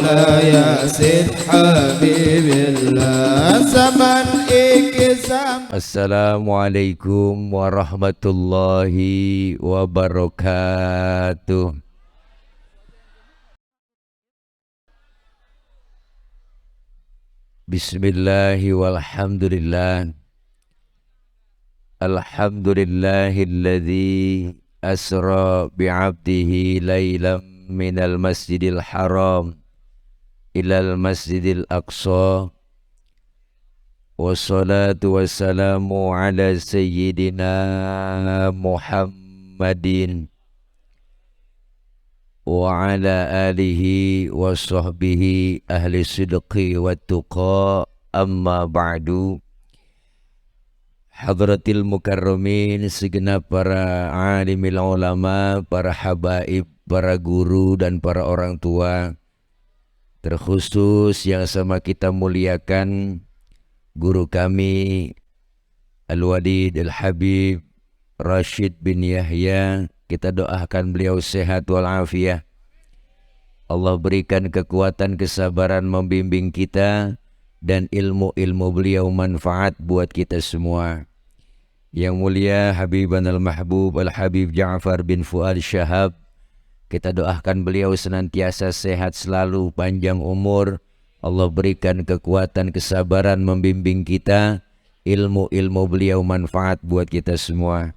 على ياسين حبيب الله زمن إكسام. Assalamualaikum warahmatullahi wabarakatuh. Bismillahi walhamdulillah. Alhamdulillahilladzi asra bi'abdihi laylam minal masjidil haram ilal masjidil aqsa. Wassalatu wassalamu ala sayyidina Muhammadin wa ala alihi wa sahbihi ahli sidqi wa tuqa, amma ba'du. Hadratil mukarramin, segenap para alimil ulama, para habaib, para guru dan para orang tua, terkhusus yang sama kita muliakan guru kami Al-Wadid Al-Habib Rashid bin Yahya. Kita doakan beliau sehat walafiat. Allah berikan kekuatan, kesabaran membimbing kita, dan ilmu-ilmu beliau manfaat buat kita semua. Yang mulia Habiban Al-Mahbub Al-Habib Ja'far bin Fuad Syahab, kita doakan beliau senantiasa sehat selalu, panjang umur. Allah berikan kekuatan, kesabaran membimbing kita, ilmu-ilmu beliau manfaat buat kita semua.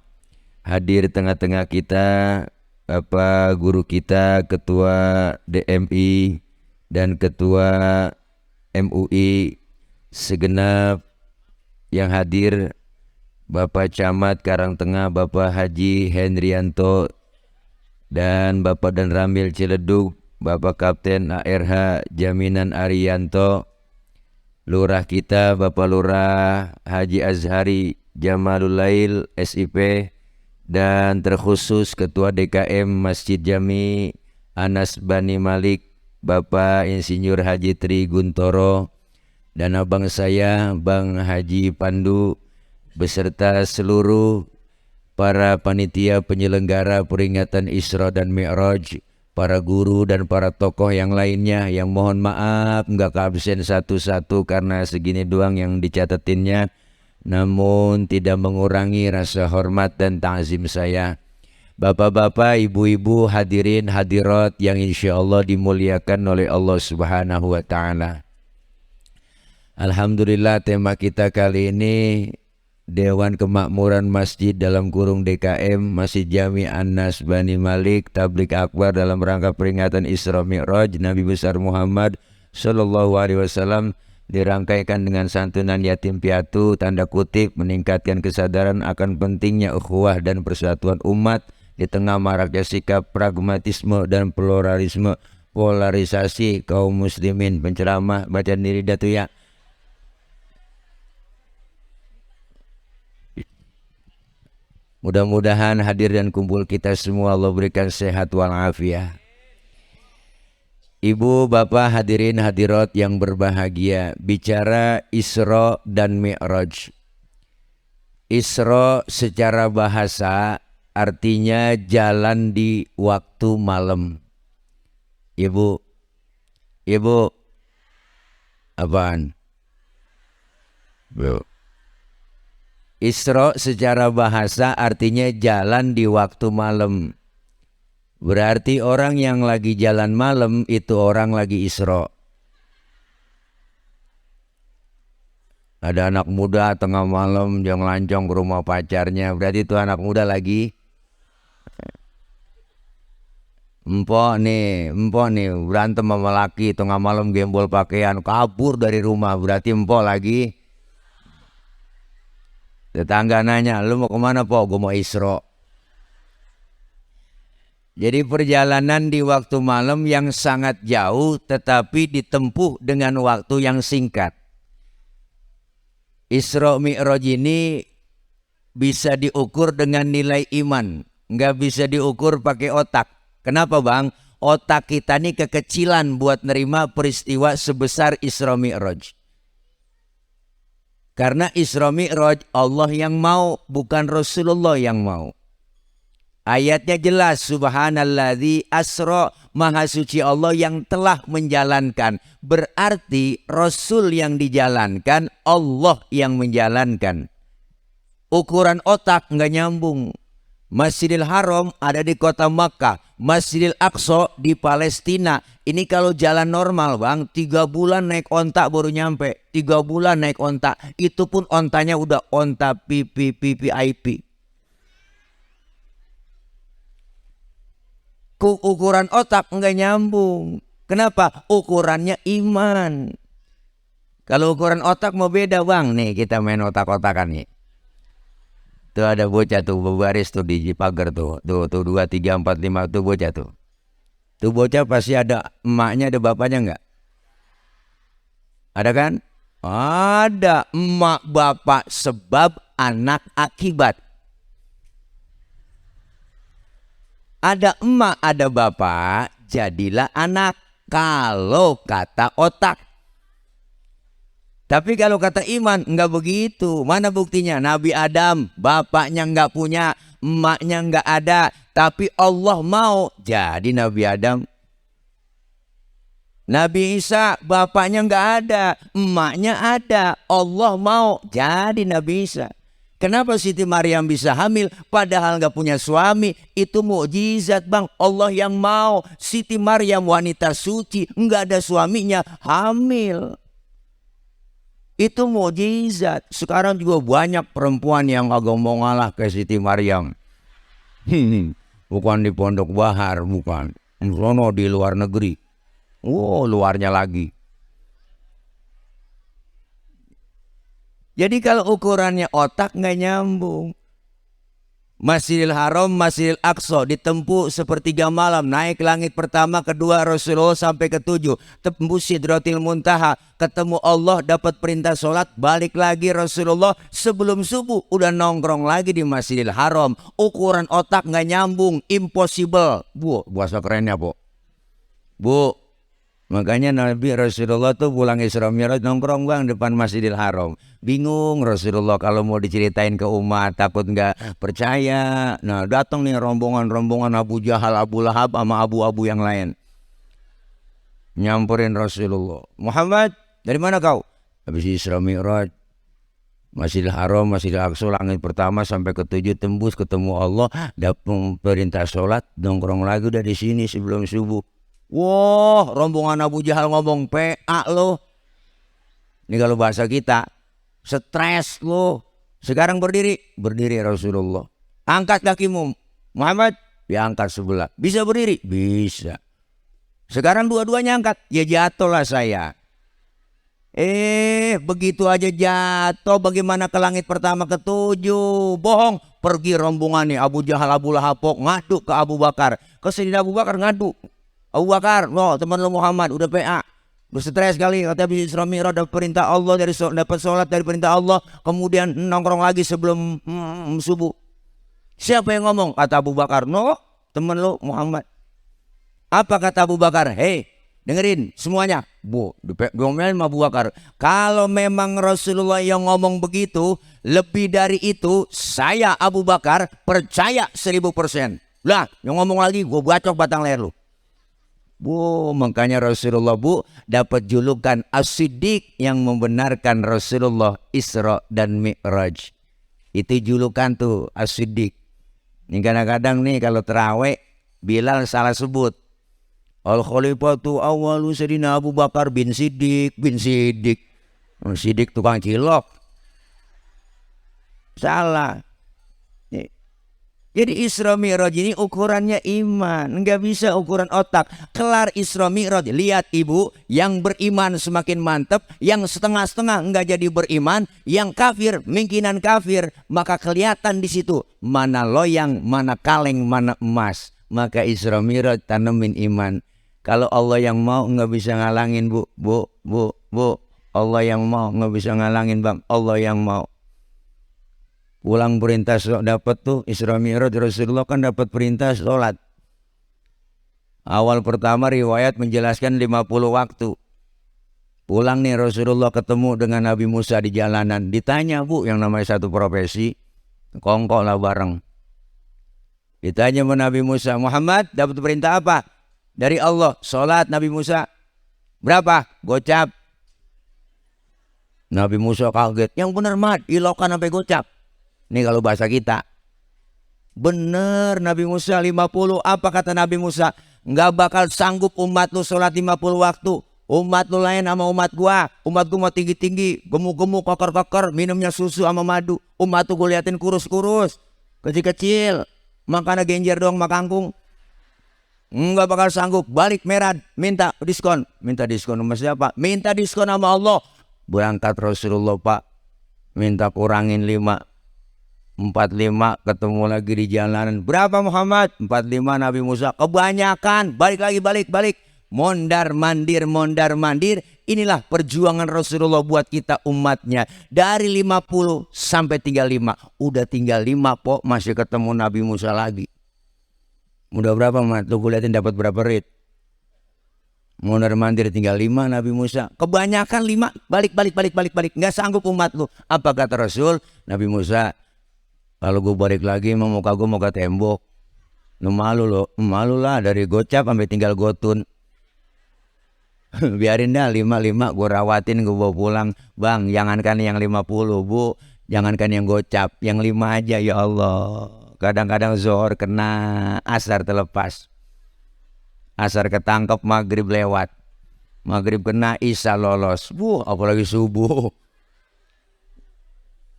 Hadir tengah-tengah kita Bapak guru kita, Ketua DMI dan Ketua MUI, segenap yang hadir, Bapak Camat Karangtengah, Bapak Haji Hendrianto, dan Bapak dan Ramil Ciledug, Bapak Kapten ARH Jaminan Arianto, Lurah kita Bapak Lurah Haji Azhari Jamalulail SIP, dan terkhusus Ketua DKM Masjid Jami Anas Bani Malik, Bapak Insinyur Haji Tri Guntoro, dan abang saya Bang Haji Pandu, beserta seluruh para panitia penyelenggara peringatan Isra dan Mi'raj, para guru dan para tokoh yang lainnya yang mohon maaf nggak keabsen satu-satu karena segini doang yang dicatatinnya, namun tidak mengurangi rasa hormat dan ta'zim saya. Bapak-bapak, ibu-ibu, hadirin hadirat yang insya Allah dimuliakan oleh Allah Subhanahu wa Ta'ala. Alhamdulillah, tema kita kali ini Dewan Kemakmuran Masjid dalam kurung DKM Masjid Jami Anas Bani Malik Tablik Akbar dalam rangka peringatan Isra Mi'raj Nabi besar Muhammad Sallallahu Alaihi Wasallam, dirangkaikan dengan santunan yatim piatu, tanda kutip meningkatkan kesadaran akan pentingnya ukhuwah dan persatuan umat di tengah maraknya sikap pragmatisme dan pluralisme polarisasi kaum muslimin. Penceramah bacaan diri datu ya. Mudah-mudahan hadir dan kumpul kita semua Allah berikan sehat walafiat. Ibu, bapak, hadirin hadirat yang berbahagia, bicara Isra dan Mi'raj. Isra secara bahasa artinya jalan di waktu malam. Ibu, apaan? Bu. Isra secara bahasa artinya jalan di waktu malam. Berarti orang yang lagi jalan malam itu orang lagi Isra. Ada anak muda tengah malam yang lancong ke rumah pacarnya, berarti itu anak muda lagi empok nih berantem sama laki tengah malam, gembol pakaian, kabur dari rumah, berarti empok lagi. Tetangga nanya, lu mau kemana po? Gue mau Isra. Jadi perjalanan di waktu malam yang sangat jauh tetapi ditempuh dengan waktu yang singkat. Isra Mi'raj ini bisa diukur dengan nilai iman, nggak bisa diukur pakai otak. Kenapa bang? Otak kita ini kekecilan buat nerima peristiwa sebesar Isra Mi'raj. Karena Isra Mi'raj Allah yang mau, bukan Rasulullah yang mau. Ayatnya jelas, subhanalladzi asra, maha suci Allah yang telah menjalankan. Berarti Rasul yang dijalankan, Allah yang menjalankan. Ukuran otak nggak nyambung. Masjidil Haram ada di kota Makkah, Masjidil Aqsa di Palestina. Ini kalau jalan normal bang, 3 bulan naik onta baru nyampe. 3 bulan naik onta, itu pun ontanya udah onta VIP. Ukuran otak nggak nyambung. Kenapa? Ukurannya iman. Kalau ukuran otak mau beda bang. Nih kita main otak-otakan nih. Tuh ada bocah tuh berbaris tuh di pagar tuh. Tuh 2, 3, 4, 5 tuh bocah tuh. Tuh bocah pasti ada emaknya ada bapaknya nggak? Ada kan? Ada emak bapak sebab anak akibat. Ada emak, ada bapak, jadilah anak. Kalau kata otak. Tapi kalau kata iman, enggak begitu. Mana buktinya? Nabi Adam, bapaknya enggak punya, emaknya enggak ada. Tapi Allah mau jadi Nabi Adam. Nabi Isa, bapaknya enggak ada, emaknya ada. Allah mau jadi Nabi Isa. Kenapa Siti Maryam bisa hamil padahal nggak punya suami? Itu mukjizat bang. Allah yang mau. Siti Maryam wanita suci, nggak ada suaminya, hamil. Itu mukjizat. Sekarang juga banyak perempuan yang agak mau ngalah ke Siti Maryam. Bukan di Pondok Bahar, bukan. Sono di luar negeri. Oh, luarnya lagi. Jadi kalau ukurannya otak nggak nyambung. Masjidil Haram, Masjidil Aqsa ditempuh sepertiga malam. Naik langit pertama, kedua Rasulullah sampai ke-7. Tembus Sidratil Muntaha. Ketemu Allah, dapat perintah sholat. Balik lagi Rasulullah sebelum subuh. Udah nongkrong lagi di Masjidil Haram. Ukuran otak nggak nyambung. Impossible. Bu, bahasa kerennya bu. Bu. Makanya Nabi Rasulullah tuh pulang Isra Mi'raj nongkrong bang depan Masjidil Haram. Bingung Rasulullah kalau mau diceritain ke umat, takut nggak percaya. Nah datang nih rombongan-rombongan Abu Jahal, Abu Lahab sama abu-abu yang lain. Nyamperin Rasulullah. Muhammad, dari mana kau? Habis Isra Mi'raj. Masjidil Haram, Masjidil Aqsa, langit pertama sampai ke-7 tembus ketemu Allah. Dapat perintah sholat, nongkrong lagi udah di sini sebelum subuh. Wah, rombongan Abu Jahal ngomong PA lo. Ini kalau bahasa kita, stres lo. Sekarang berdiri Rasulullah. Angkat kakimu, Muhammad. Diangkat sebelah. Bisa berdiri? Bisa. Sekarang dua-duanya angkat. Ya jatuhlah saya. Begitu aja jatuh. Bagaimana ke langit pertama ke-7? Bohong. Pergi rombongan nih Abu Jahal, Abu Lahab ngadu ke Abu Bakar. Ke Sayyidina Abu Bakar ngadu. Abu Bakar, lo teman lo Muhammad udah PA, udah stres kali. Kata habis Isra Mi'raj dapat perintah Allah dapat sholat dari perintah Allah, kemudian nongkrong lagi sebelum subuh. Siapa yang ngomong? Kata Abu Bakar, no, teman lo Muhammad. Apa kata Abu Bakar? Hei, dengerin semuanya. Bu, diomelin Abu Bakar. Kalau memang Rasulullah yang ngomong begitu, lebih dari itu, saya Abu Bakar percaya 1000%. Lah, yang ngomong lagi, gue bacok batang leher lu. Bu, makanya Rasulullah bu dapat julukan As-Siddiq yang membenarkan Rasulullah Isra dan Mi'raj. Itu julukan tuh As-Siddiq. Ini kadang-kadang nih kalau terawih Bilal salah sebut. Al-Khalifatu awwalu Sayyidina Abu Bakar bin Siddiq. Siddiq tukang cilok. Salah. Jadi Isra Mi'raj ini ukurannya iman, nggak bisa ukuran otak. Kelar Isra Mi'raj, lihat ibu, yang beriman semakin mantap, yang setengah-setengah nggak jadi beriman, yang kafir, mungkinan kafir, maka kelihatan di situ mana loyang, mana kaleng, mana emas. Maka Isra Mi'raj tanemin iman. Kalau Allah yang mau nggak bisa ngalangin bu. Allah yang mau nggak bisa ngalangin bang. Allah yang mau. Pulang perintah dapat tuh Isra Mi'raj Rasulullah kan dapat perintah sholat. Awal pertama riwayat menjelaskan 50 waktu. Pulang nih Rasulullah ketemu dengan Nabi Musa di jalanan. Ditanya bu yang namanya satu profesi. Kongkol lah bareng. Ditanya sama Nabi Musa, Muhammad dapat perintah apa? Dari Allah, sholat. Nabi Musa, berapa? Gocap. Nabi Musa kaget, yang benar mat, ilokan sampai gocap. Ini kalau bahasa kita. Bener Nabi Musa 50. Apa kata Nabi Musa? Nggak bakal sanggup umat lu sholat 50 waktu. Umat lu lain sama umat gua. Umat gua mau tinggi-tinggi, gemuk-gemuk, koker-koker, minumnya susu sama madu. Umat tuh gua liatin kurus-kurus, kecil-kecil, makannya genjer doang sama kangkung. Nggak bakal sanggup. Balik merah, minta diskon. Minta diskon sama siapa? Minta diskon sama Allah. Berangkat Rasulullah Pak, minta kurangin 5. 45 ketemu lagi di jalanan. Berapa Muhammad? 45 Nabi Musa. Kebanyakan. Balik lagi, balik. Mondar mandir. Inilah perjuangan Rasulullah buat kita umatnya. Dari 50 sampai 35. Udah tinggal 5 po, masih ketemu Nabi Musa lagi. Udah berapa Mat? Lu liatin dapat berapa rit? Mondar mandir tinggal 5 Nabi Musa. Kebanyakan 5. Balik. Nggak sanggup umat lu. Apa kata Rasul? Nabi Musa, kalau gue balik lagi muka gue mau ke tembok. Lu malu lo. Malu lah, dari gocap sampai tinggal gotun. Biarin dah 5 gue rawatin, gue bawa pulang. Bang, jangankan yang 50 bu, jangankan yang gocap, yang 5 aja ya Allah. Kadang-kadang zuhur kena, asar terlepas. Asar ketangkep, maghrib lewat. Maghrib kena, isya lolos. Apalagi subuh.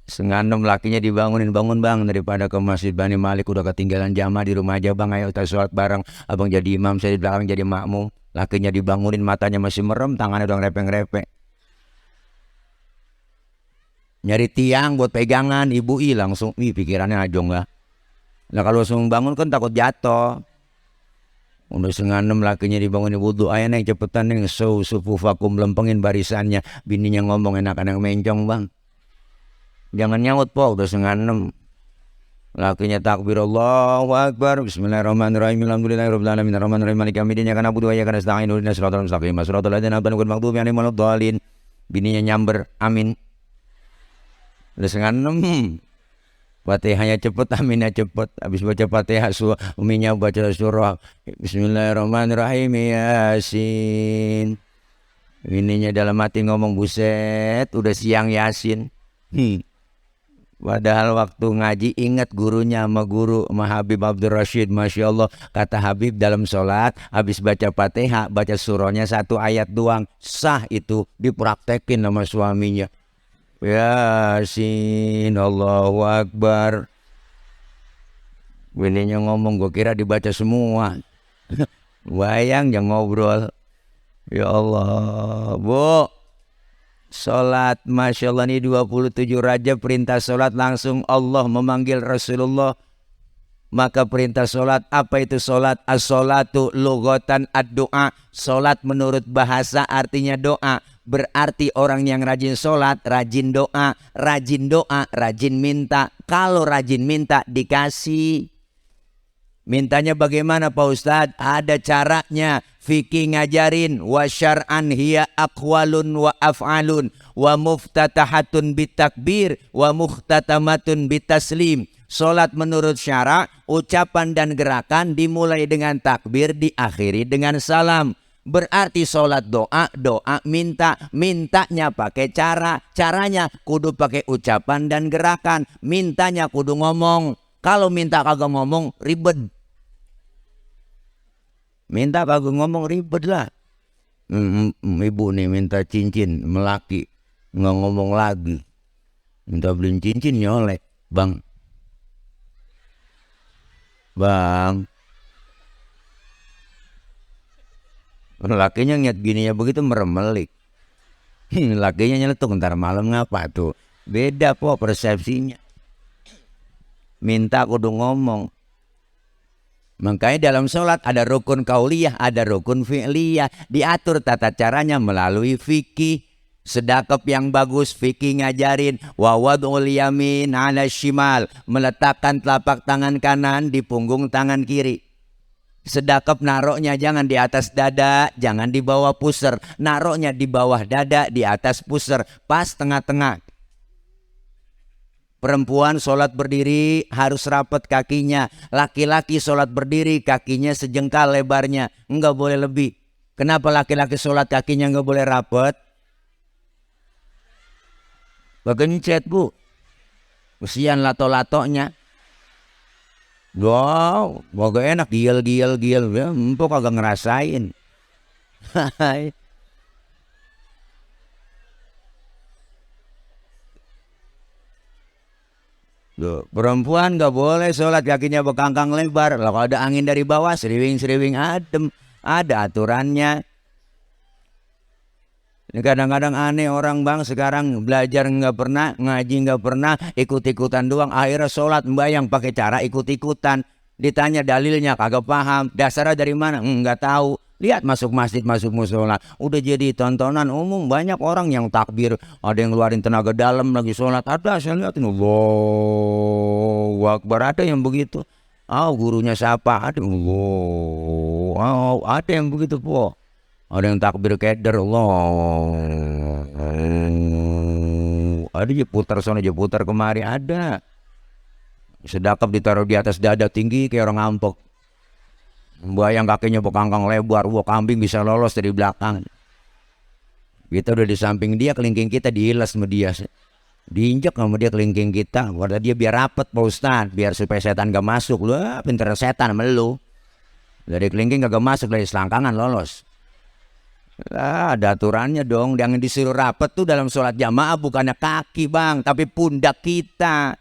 5:30 lakinya dibangunin, bangun bang, daripada ke Masjid Bani Malik udah ketinggalan jamaah di rumah aja bang, ayo kita sholat bareng. Abang jadi imam, saya di belakang jadi makmum. Lakinya dibangunin, matanya masih merem, tangannya udah ngerepek-ngerepek. Nyari tiang buat pegangan, ibu langsung, pikirannya ajong lah. Nah kalau langsung bangun kan takut jatuh. Udah 5:30 lakinya dibangunin, wudu, ayo neng cepetan neng, sufufakum, lempengin barisannya. Bininya ngomong, enakan yang mencong bang. Jangan nyaut po, udah 5:30. Lakinya takbir, Allahu Akbar, bismillahirrahmanirrahim, alhamdulillahirabbil alamin, arrahmanirrahim, maliki yaumiddin, iyyaka na'budu wa iyyaka nasta'in, ihdinas siratal mustaqim, siratal ladzina an'amta 'alaihim ghairil maghdubi 'alaihim waladdallin. Bininya nyamber, amin. Udah 5:30. Fatihahnya cepet, aminnya cepet. Habis baca Fatihah, uminya baca surah bismillahirrahmanirrahim, Yasin. Bininya dalam hati ngomong, buset, udah siang Yasin. Padahal waktu ngaji ingat gurunya sama Habib Abdul Rashid. Masya Allah, kata Habib dalam sholat habis baca Fatihah, baca surahnya 1 ayat doang, sah itu, dipraktekin sama suaminya. Yasin, Allahu Akbar. Bininya ngomong, gue kira dibaca semua. Bayang yang ngobrol. Ya Allah, bu, sholat, Masya Allah, ini 27 Rajab, perintah sholat langsung Allah memanggil Rasulullah. Maka perintah sholat, apa itu sholat? As-sholatu lughatan ad-doa. Sholat menurut bahasa artinya doa. Berarti orang yang rajin sholat, rajin doa. Rajin doa, rajin minta. Kalau rajin minta, dikasih. Mintanya bagaimana Pak Ustadz? Ada caranya. Fikih ngajarin, wa syar'an hiya aqwalun wa af'alun wa muftatahatun bitakbir wa muhtatamatun bitaslim. Salat menurut syara, ucapan dan gerakan dimulai dengan takbir, diakhiri dengan salam. Berarti salat doa, doa minta, mintanya pakai cara, caranya kudu pakai ucapan dan gerakan, mintanya kudu ngomong. Kalau minta kagak ngomong ribet. Minta kagak ngomong ribet lah. Ibu nih minta cincin melaki, nggak ngomong lagi. Minta beliin cincin nyolek, bang. Lakinya ngeliat gininya begitu meremelik. Lakinya nyeletuk, ntar malam ngapa tuh? Beda po persepsinya. Minta kudu ngomong. Makanya dalam sholat ada rukun kauliyah, ada rukun fi'liyah. Diatur tata caranya melalui fikih. Sedekap yang bagus fikih ngajarin. Wa wad'ul yamin 'ala shimal, meletakkan telapak tangan kanan di punggung tangan kiri. Sedekap naroknya jangan di atas dada, jangan di bawah pusar. Naroknya di bawah dada, di atas pusar, pas tengah-tengah. Perempuan sholat berdiri harus rapat kakinya. Laki-laki sholat berdiri kakinya sejengkal lebarnya. Enggak boleh lebih. Kenapa laki-laki sholat kakinya enggak boleh rapat? Bagencet bu. Kesian lato-latonya. Wow, gak enak giel. Ya, empok kagak ngerasain. Loh, perempuan gak boleh sholat kakinya bekangkang lebar. Kalau ada angin dari bawah, seriwing adem. Ada aturannya. Ini kadang-kadang aneh orang bang sekarang belajar nggak pernah, ngaji nggak pernah, ikut-ikutan doang. Akhirnya sholat membayang pakai cara ikut-ikutan. Ditanya dalilnya kagak paham. Dasarnya dari mana? Nggak tahu. Lihat masuk masjid, masuk musola. Udah jadi tontonan umum. Banyak orang yang takbir. Ada yang ngeluarin tenaga dalam lagi sholat. Ada saya lihat ini. Allahu Akbar. Ada yang begitu. Gurunya siapa? Ada. Ada yang begitu po. Ada yang takbir keder. Allah. Ada je putar sana je putar kemari. Ada. Sedekap ditaruh di atas dada tinggi kayak orang ngampok. Bayang kakinya bekangkang lebar. Wah, kambing bisa lolos dari belakang. Kita udah di samping dia, kelingking kita diilas sama dia. Diinjak sama dia kelingking kita. Wadah dia biar rapet Pak Ustadz. Biar supaya setan gak masuk. Lu pinter setan sama lu. Dari kelingking gak masuk, dari selangkangan lolos. Ada aturannya dong. Yang disuruh rapet tuh dalam sholat jamaah bukannya kaki bang, tapi pundak kita.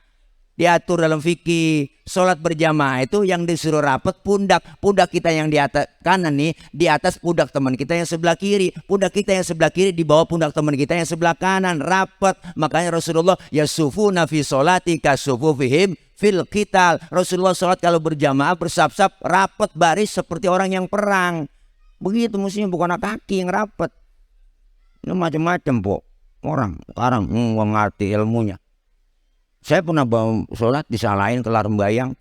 Diatur dalam fikih. Sholat berjamaah itu yang disuruh rapet pundak. Pundak kita yang di atas kanan nih, di atas pundak teman kita yang sebelah kiri. Pundak kita yang sebelah kiri di bawah pundak teman kita yang sebelah kanan. Rapet. Makanya Rasulullah yasufuna fi sholati kasufufihim fil qital. Rasulullah sholat kalau berjamaah bersap-sap rapet baris seperti orang yang perang. Begitu mestinya, bukan kaki yang rapet. Ini macam-macam po orang sekarang ngerti ilmunya. Saya pernah bawa sholat disalahin kelar membayang.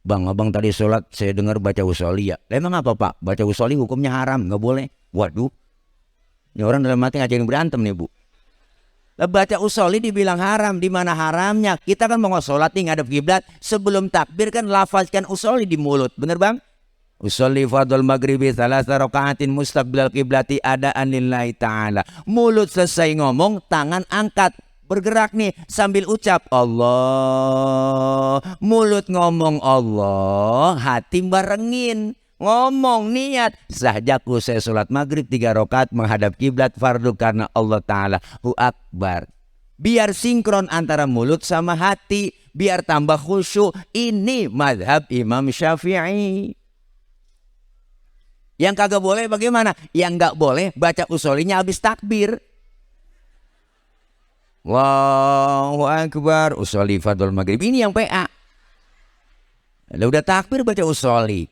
Bang, abang tadi sholat saya dengar baca usholi ya. Emang apa pak? Baca usholi hukumnya haram, nggak boleh. Waduh, ini orang dalam hati ngajakin berantem nih bu. Baca usholi dibilang haram, di mana haramnya? Kita kan mau sholat nih ngadep kiblat, sebelum takbir kan lafazkan usholi di mulut, bener bang? Usolli fardul maghribi thalatha raka'atin mustaqbilal qiblati adaan lillahi ta'ala. Mulut selesai ngomong, tangan angkat, bergerak nih sambil ucap Allah. Mulut ngomong Allah, hati barengin. Ngomong niat, sahjaku saya sholat maghrib 3 rakaat menghadap kiblat fardu karena Allah Ta'ala hu akbar. Biar sinkron antara mulut sama hati, biar tambah khusyuk. Ini madhab Imam Syafi'i. Yang kagak boleh bagaimana? Yang nggak boleh baca usolinya habis takbir. Allahu Akbar. Usoli fardul maghrib. Ini yang PA. Udah takbir baca usoli.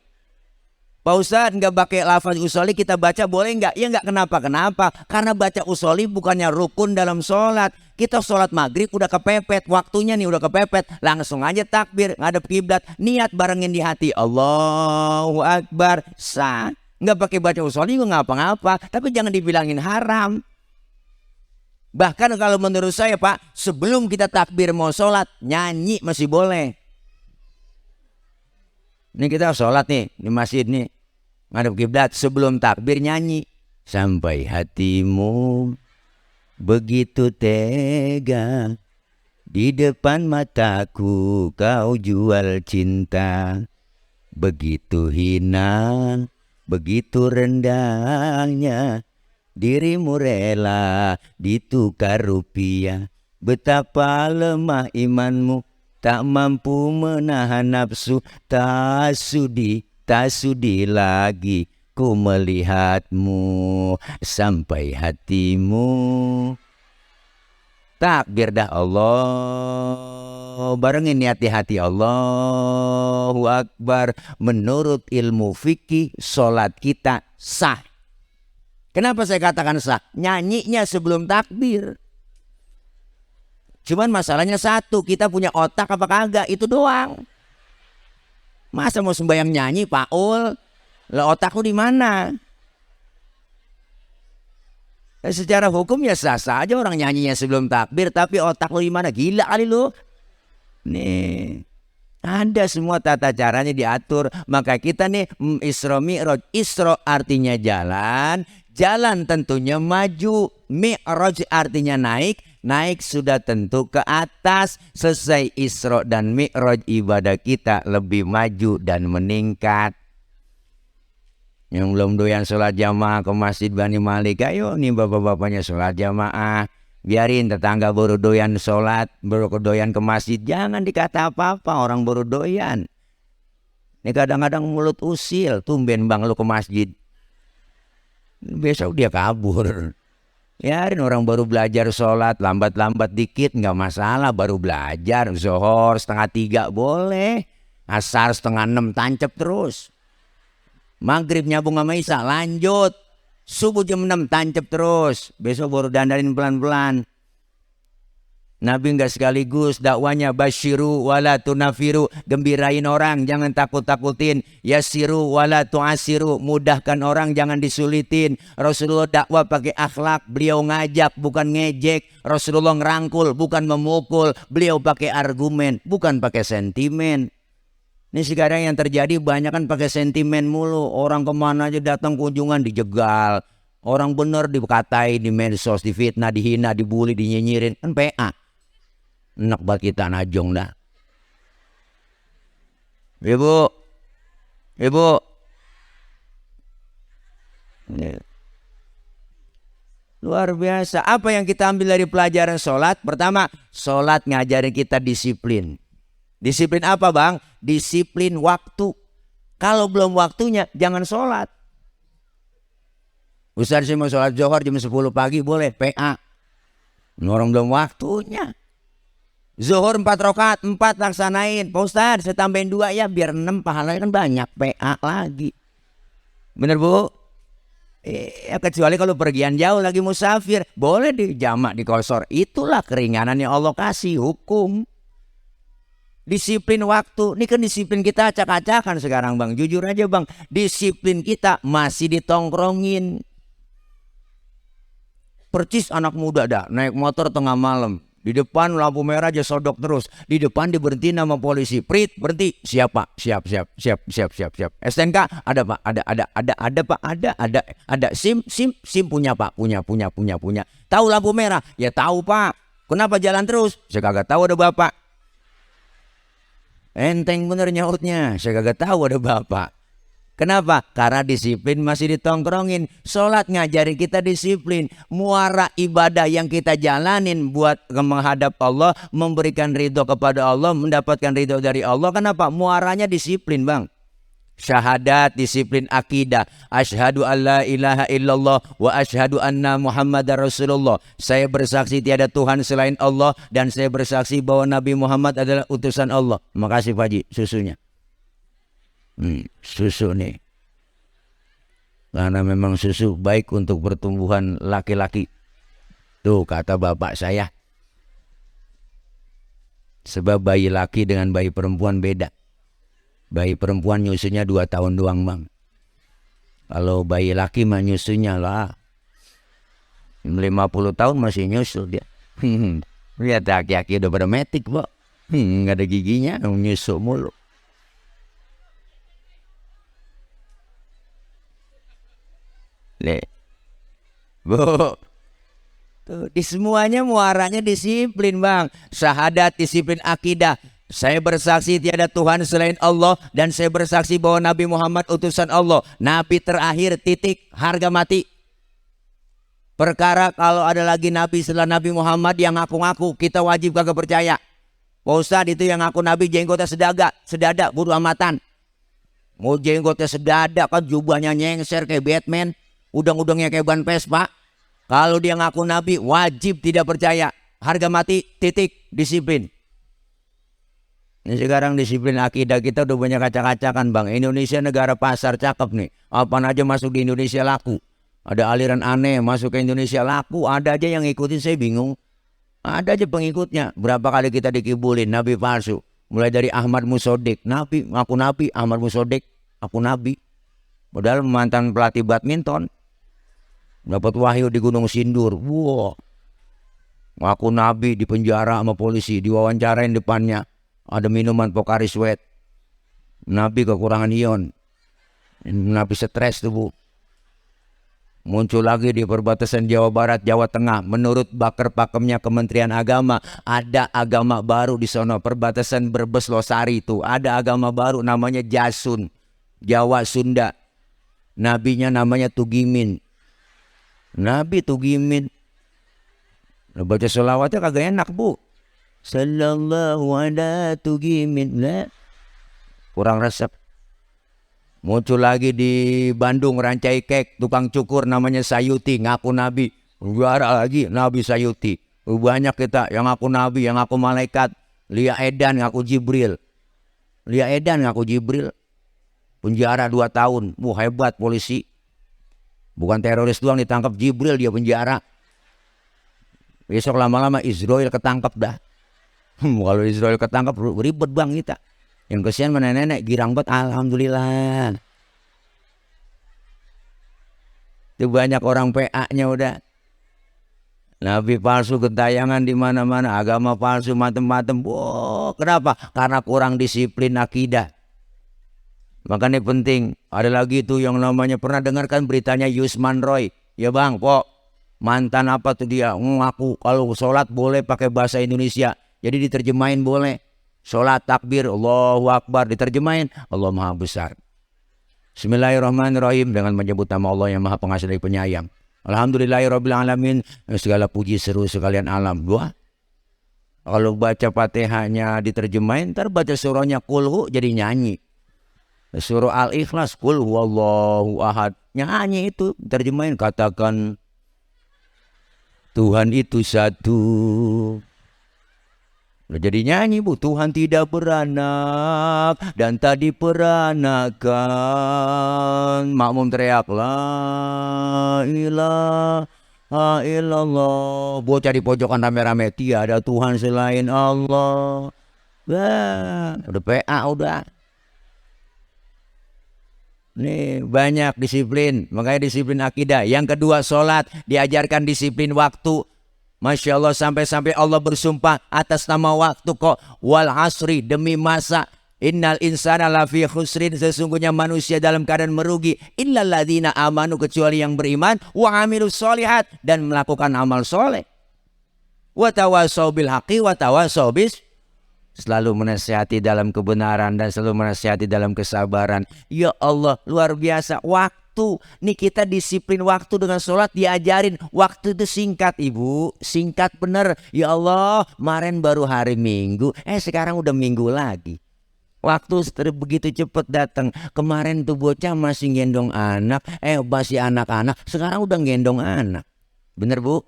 Pak Ustadz nggak pakai lafaz usoli kita baca boleh nggak? Ya nggak, kenapa? Karena baca usoli bukannya rukun dalam sholat. Kita sholat maghrib udah kepepet, waktunya nih udah kepepet, langsung aja takbir ngadep kiblat, niat barengin di hati Allahu Akbar, sah. Nggak pakai baca usoli nggak ngapa-ngapa, tapi jangan dibilangin haram. Bahkan kalau menurut saya pak, sebelum kita takbir mau sholat, nyanyi masih boleh. Ini kita sholat nih di masjid nih, ngadep kiblat, sebelum takbir nyanyi. Sampai hatimu begitu tega, di depan mataku kau jual cinta. Begitu hina, begitu rendahnya, dirimu rela ditukar rupiah. Betapa lemah imanmu, tak mampu menahan nafsu. Tak sudi lagi ku melihatmu. Sampai hatimu takbir dah Allah, barengin niat di hati Allahu Akbar. Menurut ilmu fikih sholat kita sah. Kenapa saya katakan sah? Nyanyinya sebelum takbir. Cuman masalahnya satu, kita punya otak apa kagak, itu doang. Masa mau sembahyang nyanyi Pak Ul? Lah otak lu di mana? Secara hukum ya sah-sah aja orang nyanyinya sebelum takbir, tapi otak lu di mana? Gila kali lu. Nih, ada semua tata caranya diatur. Maka kita nih Isra Mi'raj. Isra artinya jalan, jalan tentunya maju. Mi'raj artinya naik, naik sudah tentu ke atas. Selesai Isra dan Mi'raj, ibadah kita lebih maju dan meningkat. Yang belum doyan sholat jamaah ke Masjid Bani Malik, ayo nih bapak-bapaknya sholat jamaah. Biarin tetangga baru doyan sholat, baru doyan ke masjid, jangan dikata apa-apa, orang baru doyan. Ini kadang-kadang mulut usil, tumben bang lu ke masjid, besok dia kabur. Biarin orang baru belajar sholat, lambat-lambat dikit nggak masalah, baru belajar. Zohor 2:30 boleh, asar 5:30 tancap terus. Maghrib nyambung sama Isya lanjut, subuh jam 6 tancap terus, besok baru dandanin pelan-pelan. Nabi enggak sekaligus dakwanya basyiru wala tunafiru, gembirain orang jangan takut-takutin, yassiru wala tu'asiru, mudahkan orang jangan disulitin. Rasulullah dakwah pakai akhlak, beliau ngajak bukan ngejek. Rasulullah ngerangkul bukan memukul, beliau pakai argumen bukan pakai sentimen. Ini sekarang yang terjadi banyak kan pakai sentimen mulu. Orang kemana aja datang kunjungan dijegal. Orang bener dikatai di medsos, difitnah, dihina, dibully, dinyinyirin. Kan PA. Enak banget kita najong dah. Ibu. Ibu. Ini. Luar biasa. Apa yang kita ambil dari pelajaran sholat? Pertama, sholat ngajarin kita disiplin. Disiplin apa bang? Disiplin waktu. Kalau belum waktunya jangan sholat. Ustaz saya mau sholat Zuhur jam 10 pagi boleh, PA. Orang belum waktunya. Zuhur 4 rakaat, 4 laksanain. Pak Ustaz saya tambahin 2 ya biar 6, pahalanya kan banyak, PA lagi. Bener bu? Ya kecuali kalau pergian jauh lagi musafir, boleh dijamak di kosor. Itulah keringanan yang Allah kasih, hukum. Disiplin waktu, ini kan disiplin kita acak-acakan sekarang bang. Jujur aja bang, disiplin kita masih ditongkrongin. Percis anak muda dah, naik motor tengah malam. Di depan lampu merah aja sodok terus. Di depan diberhentiin sama polisi. Prit, berhenti. Siap pak, siap. STNK, ada pak, ada pak, ada. SIM punya pak, punya. Tahu lampu merah? Ya tahu pak. Kenapa jalan terus? Saya kagak tahu ada bapak. Enteng bener nyautnya, saya kagak tahu ada bapak. Kenapa? Karena disiplin masih ditongkrongin. Sholat ngajarin kita disiplin. Muara ibadah yang kita jalanin buat menghadap Allah, memberikan ridho kepada Allah, mendapatkan ridho dari Allah. Kenapa? Muaranya disiplin bang. Syahadat, disiplin akidah. Asyhadu an la ilaha illallah wa asyhadu anna Muhammadar Rasulullah. Saya bersaksi tiada Tuhan selain Allah dan saya bersaksi bahwa Nabi Muhammad adalah utusan Allah. Makasih Pak Haji, susunya. Susu nih. Karena memang susu baik untuk pertumbuhan laki-laki. Tuh kata bapak saya. Sebab bayi laki dengan bayi perempuan beda. Bayi perempuan nyusunya 2 tahun doang bang. Kalau bayi laki mah nyusunya lah 50 tahun masih nyusul dia. Lihat laki-laki udah pada metik bok. Nggak ada giginya nyusul mulu. Nih bu, tuh di semuanya muaranya disiplin bang. Syahadat, disiplin akidah. Saya bersaksi tiada Tuhan selain Allah dan saya bersaksi bahwa Nabi Muhammad utusan Allah. Nabi terakhir titik, harga mati. Perkara kalau ada lagi Nabi setelah Nabi Muhammad yang ngaku-ngaku, kita wajib kagak percaya. Pak Ustadz itu yang ngaku Nabi jenggotnya sedadak, buru amatan. Mau jenggotnya sedadak kan jubahnya nyengser kayak Batman, udang-udangnya kayak ban Vespa. Kalau dia ngaku Nabi wajib tidak percaya. Harga mati, titik, disiplin. Ini sekarang disiplin akidah kita udah banyak acak-acakan bang. Indonesia negara pasar cakep nih. Apaan aja masuk di Indonesia laku. Ada aliran aneh masuk ke Indonesia laku. Ada aja yang ngikutin, saya bingung. Ada aja pengikutnya. Berapa kali kita dikibulin Nabi palsu. Mulai dari Ahmad Musodik. Nabi, ngaku Nabi. Ahmad Musodik, aku Nabi. Padahal mantan pelatih badminton. Dapat wahyu di Gunung Sindur. Wow. Ngaku Nabi di penjara sama polisi. Diwawancarain depannya. Ada minuman Pocari Sweat. Nabi kekurangan ion. Nabi stres tuh Bu. Muncul lagi di perbatasan Jawa Barat, Jawa Tengah. Menurut bakar pakemnya Kementerian Agama, ada agama baru di sono, perbatasan Brebes Losari itu. Ada agama baru namanya Jasun, Jawa Sunda. Nabinya namanya Tugimin. Nabi Tugimin. Baca sholawatnya kagak enak Bu. Sallallahu ala Tugimin. Nah, kurang resep. Muncul lagi di Bandung Rancai Kek, tukang cukur namanya Sayuti, ngaku Nabi. Juara lagi Nabi Sayuti. Banyak kita yang ngaku Nabi, yang ngaku malaikat. Lia Edan ngaku Jibril. Lia Edan ngaku Jibril. Penjara 2 tahun. Hebat polisi. Bukan teroris doang ditangkap, Jibril dia penjara. Besok lama-lama Israel ketangkap dah. Kalau Israel ketangkap ribet bang kita. Yang kesian mana nenek girang banget, alhamdulillah. Itu banyak orang PA-nya udah. Nabi palsu gentayangan di mana-mana, agama palsu macam-macam. Wow, kenapa? Karena kurang disiplin akidah. Makanya penting. Ada lagi tuh yang namanya, pernah dengarkan beritanya Yusman Roy? Ya bang, kok mantan apa tuh dia ngaku kalau sholat boleh pakai bahasa Indonesia. Jadi diterjemahin boleh. Sholat takbir Allahu Akbar diterjemahin Allah Maha Besar. Bismillahirrahmanirrahim, dengan menyebut nama Allah yang Maha Pengasih dan Penyayang. Alhamdulillahirabbil alamin, segala puji seru sekalian alam. Dua. Kalau baca Fatihahnya diterjemahin, ntar baca surahnya kulhu jadi nyanyi. Surah Al-Ikhlas kul huwallahu ahad, nyanyi itu terjemahin, katakan Tuhan itu satu. Jadi nyanyi Bu, Tuhan tidak beranak dan tak diperanakan. Makmum teriak la ilaha illallah. Bocah di pojokan rame-rame, tiada Tuhan selain Allah. Udah PA udah. Nih banyak disiplin, makanya disiplin akidah. Yang kedua sholat, diajarkan disiplin waktu. Masya Allah, sampai-sampai Allah bersumpah atas nama waktu kok. Wal asri, demi masa. Innal insana lafi khusrin, sesungguhnya manusia dalam keadaan merugi. Illal ladzina amanu, kecuali yang beriman. Wa amilus solihat, dan melakukan amal soleh. Wa tawassaw bil haqqi wa tawassaw bis, selalu menasihati dalam kebenaran dan selalu menasihati dalam kesabaran. Ya Allah, luar biasa waktu. Nih kita disiplin waktu dengan sholat, diajarin waktu itu singkat Ibu, singkat bener. Ya Allah, kemarin baru hari Minggu, sekarang udah Minggu lagi. Waktu begitu cepet datang. Kemarin tuh bocah masih gendong anak, masih anak-anak, sekarang udah gendong anak. Bener Bu?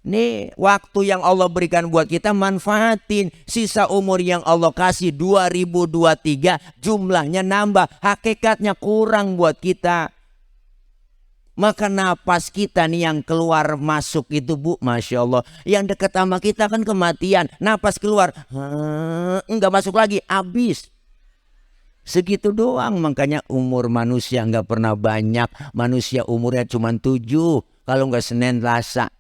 Nih waktu yang Allah berikan buat kita, manfaatin. Sisa umur yang Allah kasih 2023, jumlahnya nambah, hakikatnya kurang buat kita. Maka napas kita nih yang keluar masuk itu Bu, Masya Allah, yang dekat sama kita kan kematian. Napas keluar, enggak masuk lagi, habis. Segitu doang. Makanya umur manusia enggak pernah banyak. Manusia umurnya cuma 7. Kalau enggak Senin, Selasa.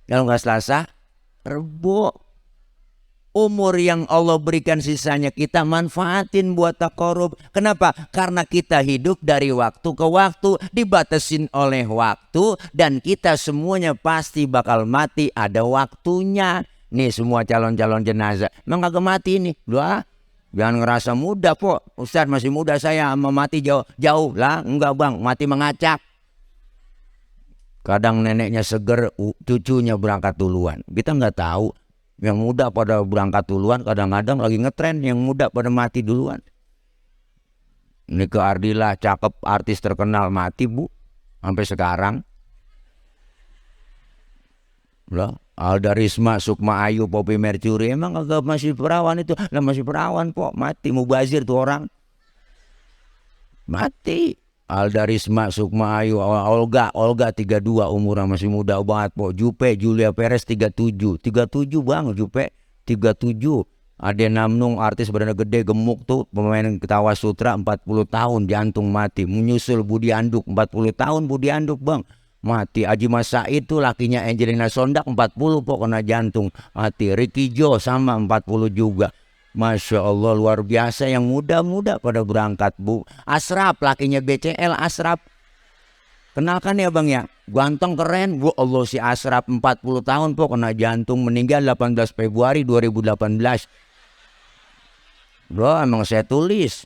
Kalau nggak Selasa, Rebo. Umur yang Allah berikan sisanya kita manfaatin buat taqarrub. Kenapa? Karena kita hidup dari waktu ke waktu, dibatasin oleh waktu, dan kita semuanya pasti bakal mati, ada waktunya. Nih semua calon-calon jenazah, emang kagak mati nih? Doa. Jangan ngerasa muda po, Ustaz masih muda saya, sama mati jauh lah. Enggak bang, mati mengacak. Kadang neneknya seger, cucunya berangkat duluan. Kita nggak tahu. Yang muda pada berangkat duluan, kadang-kadang lagi ngetren yang muda pada mati duluan. Nike Ardila, cakep, artis terkenal, mati Bu. Sampai sekarang. Lah, Alda Risma, Sukma Ayu, Poppy Mercury, emang agak masih perawan itu? Lah masih perawan po, mati. Mubazir tuh orang. Mati. Alda Risma, Sukma Ayu, Olga 32, umurnya masih muda banget po. Jupe, Julia Perez 37 bang, Jupe 37. Ade Namnung, artis badannya gede, gemuk tuh, pemain ketawa sutra, 40 tahun, jantung mati. Menyusul Budi Anduk, 40 tahun Budi Anduk bang, mati. Haji Masa itu lakinya Angelina Sondak 40 pok kena jantung mati. Ricky Jo sama 40 juga. Masya Allah luar biasa, yang muda-muda pada berangkat Bu. Asraf lakinya BCL, Asraf. Kenalkan ya Bang ya, ganteng keren. Bu Allah si Asraf 40 tahun pok kena jantung meninggal 18 Februari 2018. Bro emang saya tulis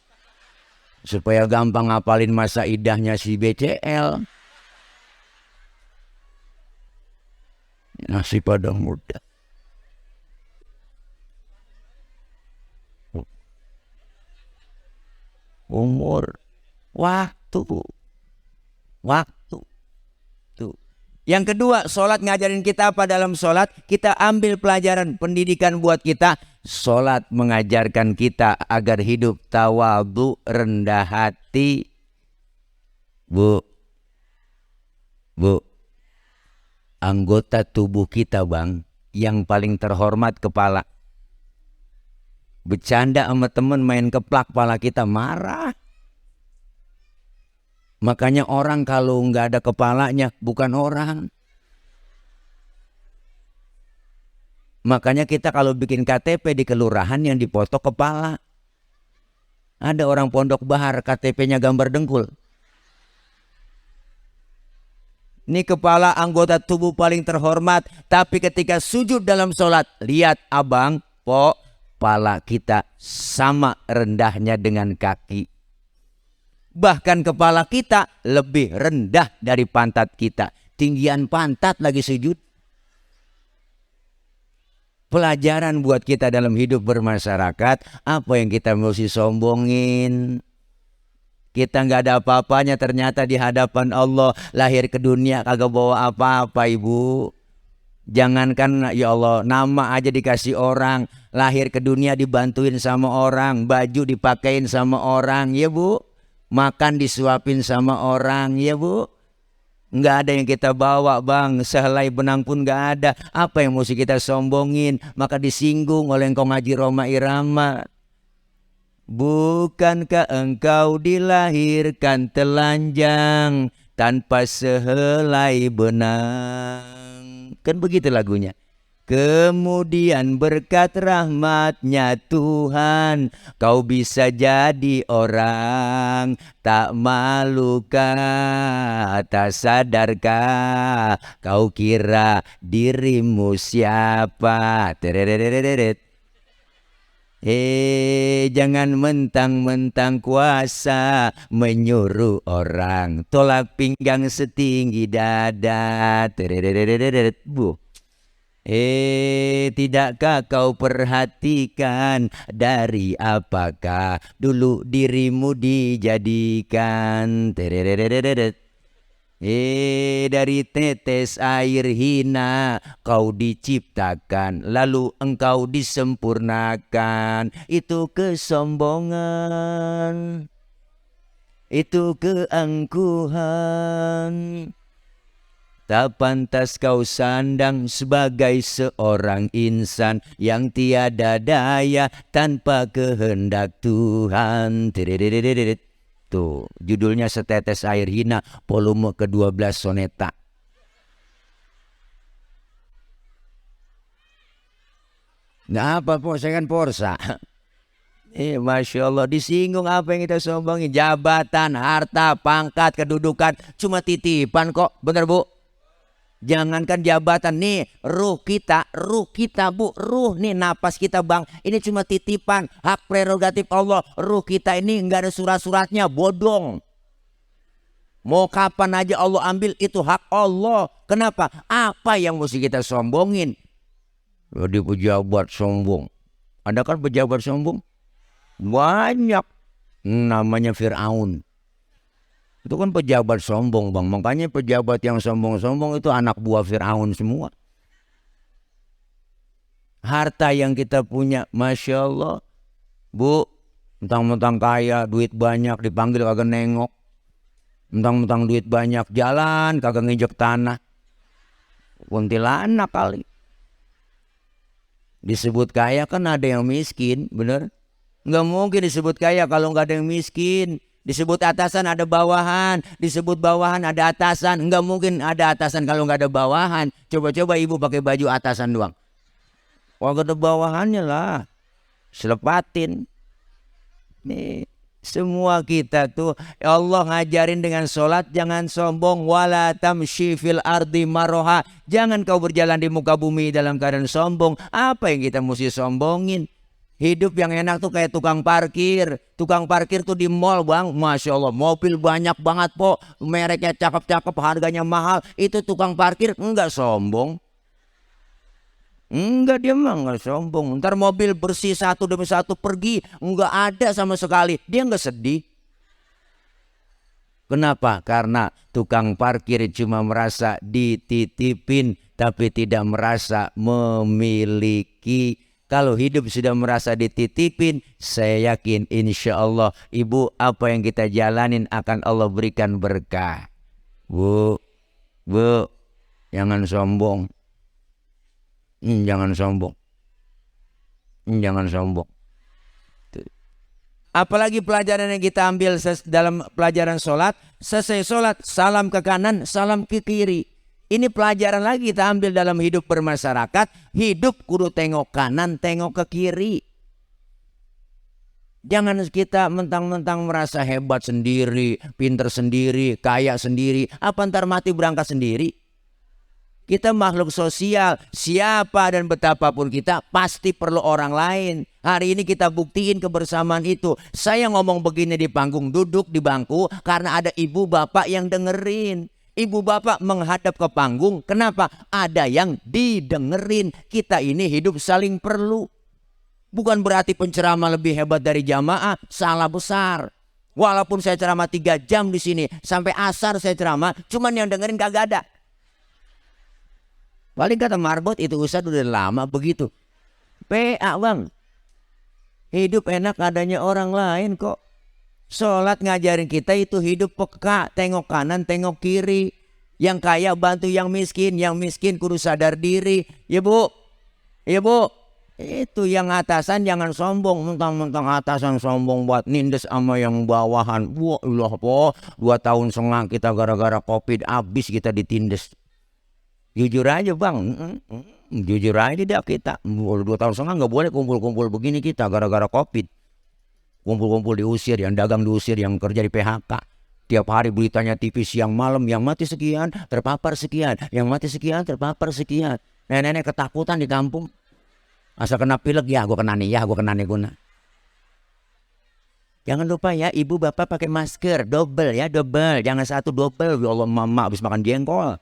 supaya gampang ngapalin masa idahnya si BCL. Masih pada muda. Umur, waktu. Tuh. Yang kedua, sholat ngajarin kita apa dalam sholat? Kita ambil pelajaran pendidikan buat kita. Sholat mengajarkan kita agar hidup tawadhu, rendah hati. Bu, anggota tubuh kita Bang, yang paling terhormat kepala. Bercanda sama temen main keplak kepala kita marah. Makanya orang kalau nggak ada kepalanya bukan orang. Makanya kita kalau bikin KTP di kelurahan yang dipoto kepala. Ada orang Pondok Bahar KTP-nya gambar dengkul. Ini kepala anggota tubuh paling terhormat. Tapi ketika sujud dalam sholat, lihat abang, po, kepala kita sama rendahnya dengan kaki. Bahkan kepala kita lebih rendah dari pantat kita. Tinggian pantat lagi sujud. Pelajaran buat kita dalam hidup bermasyarakat. Apa yang kita mesti sombongin? Kita nggak ada apa-apanya ternyata di hadapan Allah. Lahir ke dunia kagak bawa apa-apa Ibu. Jangankan ya Allah nama aja dikasih orang. Lahir ke dunia dibantuin sama orang. Baju dipakein sama orang ya Bu. Makan disuapin sama orang ya Bu. Nggak ada yang kita bawa Bang. Sehelai benang pun nggak ada. Apa yang mesti kita sombongin? Maka disinggung oleh engkau ngaji Roma Irama. Bukankah engkau dilahirkan telanjang tanpa sehelai benang? Kan begitu lagunya. Kemudian berkat rahmatnya Tuhan, kau bisa jadi orang. Tak malukah, tak sadarkah, kau kira dirimu siapa? Jangan mentang-mentang kuasa menyuruh orang tolak pinggang setinggi dada. Bu. Tidakkah kau perhatikan dari apakah dulu dirimu dijadikan? Dari tetes air hina kau diciptakan, lalu engkau disempurnakan. Itu kesombongan, itu keangkuhan. Tak pantas kau sandang sebagai seorang insan yang tiada daya tanpa kehendak Tuhan. Tuh, judulnya Setetes Air Hina, volume ke-12 soneta. Nah apa po, saya kan Porsa. Masya Allah, disinggung apa yang kita sombongin. Jabatan, harta, pangkat, kedudukan, cuma titipan kok, bener Bu? Jangankan jabatan nih, ruh kita Bu, ruh nih napas kita Bang, ini cuma titipan, hak prerogatif Allah. Ruh kita ini nggak ada surat-suratnya, bodong. Mau kapan aja Allah ambil, itu hak Allah. Kenapa? Apa yang mesti kita sombongin? Jadi pejabat sombong, ada kan pejabat sombong? Banyak, namanya Fir'aun. Itu kan pejabat sombong Bang. Makanya pejabat yang sombong-sombong itu anak buah Fir'aun semua. Harta yang kita punya, Masya Allah Bu, mentang-mentang kaya, duit banyak, dipanggil kagak nengok. Mentang-mentang duit banyak, jalan kagak nginjek tanah. Kuntilanak kali. Disebut kaya kan ada yang miskin, bener? Nggak mungkin disebut kaya kalau nggak ada yang miskin. Disebut atasan ada bawahan, disebut bawahan ada atasan. Enggak mungkin ada atasan kalau enggak ada bawahan. Coba-coba ibu pakai baju atasan doang. Wah, ada bawahannya lah. Selepatin. Nih, semua kita tuh Allah ngajarin dengan sholat jangan sombong. Wala tamshi fil ardi maroha. Jangan kau berjalan di muka bumi dalam keadaan sombong. Apa yang kita mesti sombongin? Hidup yang enak tuh kayak tukang parkir. Tukang parkir tuh di mall bang, Masya Allah, mobil banyak banget po, mereknya cakep-cakep, harganya mahal. Itu tukang parkir enggak sombong. Enggak, dia mah enggak sombong. Ntar mobil bersih satu demi satu pergi, enggak ada sama sekali. Dia enggak sedih. Kenapa? Karena tukang parkir cuma merasa dititipin, tapi tidak merasa memiliki. Kalau hidup sudah merasa dititipin, saya yakin insya Allah ibu apa yang kita jalanin akan Allah berikan berkah. Bu, jangan sombong. Jangan sombong. Jangan sombong. Apalagi pelajaran yang kita ambil dalam pelajaran sholat. Selesai sholat, salam ke kanan, salam ke kiri. Ini pelajaran lagi kita ambil dalam hidup bermasyarakat. Hidup kudu tengok kanan, tengok ke kiri. Jangan kita mentang-mentang merasa hebat sendiri, pinter sendiri, kaya sendiri. Apa ntar mati berangkat sendiri? Kita makhluk sosial. Siapa dan betapapun kita pasti perlu orang lain. Hari ini kita buktiin kebersamaan itu. Saya ngomong begini di panggung, duduk di bangku karena ada ibu bapak yang dengerin. Ibu bapak menghadap ke panggung. Kenapa? Ada yang didengerin. Kita ini hidup saling perlu. Bukan berarti penceramah lebih hebat dari jamaah. Salah besar. Walaupun saya ceramah 3 jam di sini, sampai asar saya ceramah, cuman yang dengerin kagak ada. Paling kata marbot itu Ustadz udah lama begitu. PA bang. Hidup enak adanya orang lain kok. Sholat ngajarin kita itu hidup peka, tengok kanan, tengok kiri. Yang kaya bantu yang miskin kudu sadar diri. Ya bu, itu yang atasan jangan sombong. Mentang-mentang atasan sombong buat nindes sama yang bawahan. Wah ilah po, 2 tahun setengah kita gara-gara covid habis kita ditindes. Jujur aja bang, jujur aja dah kita. 2 tahun setengah nggak boleh kumpul-kumpul begini kita gara-gara covid. Kumpul-kumpul diusir, yang dagang diusir, yang kerja di PHK. Tiap hari beritanya TV siang malam, yang mati sekian, terpapar sekian, yang mati sekian, terpapar sekian. Nenek-nenek ketakutan di kampung. Asal kena pilek, ya gue kena nih, guna. Jangan lupa ya, ibu bapak pakai masker, double. Jangan 1 double. Ya Allah, mama habis makan jengkol.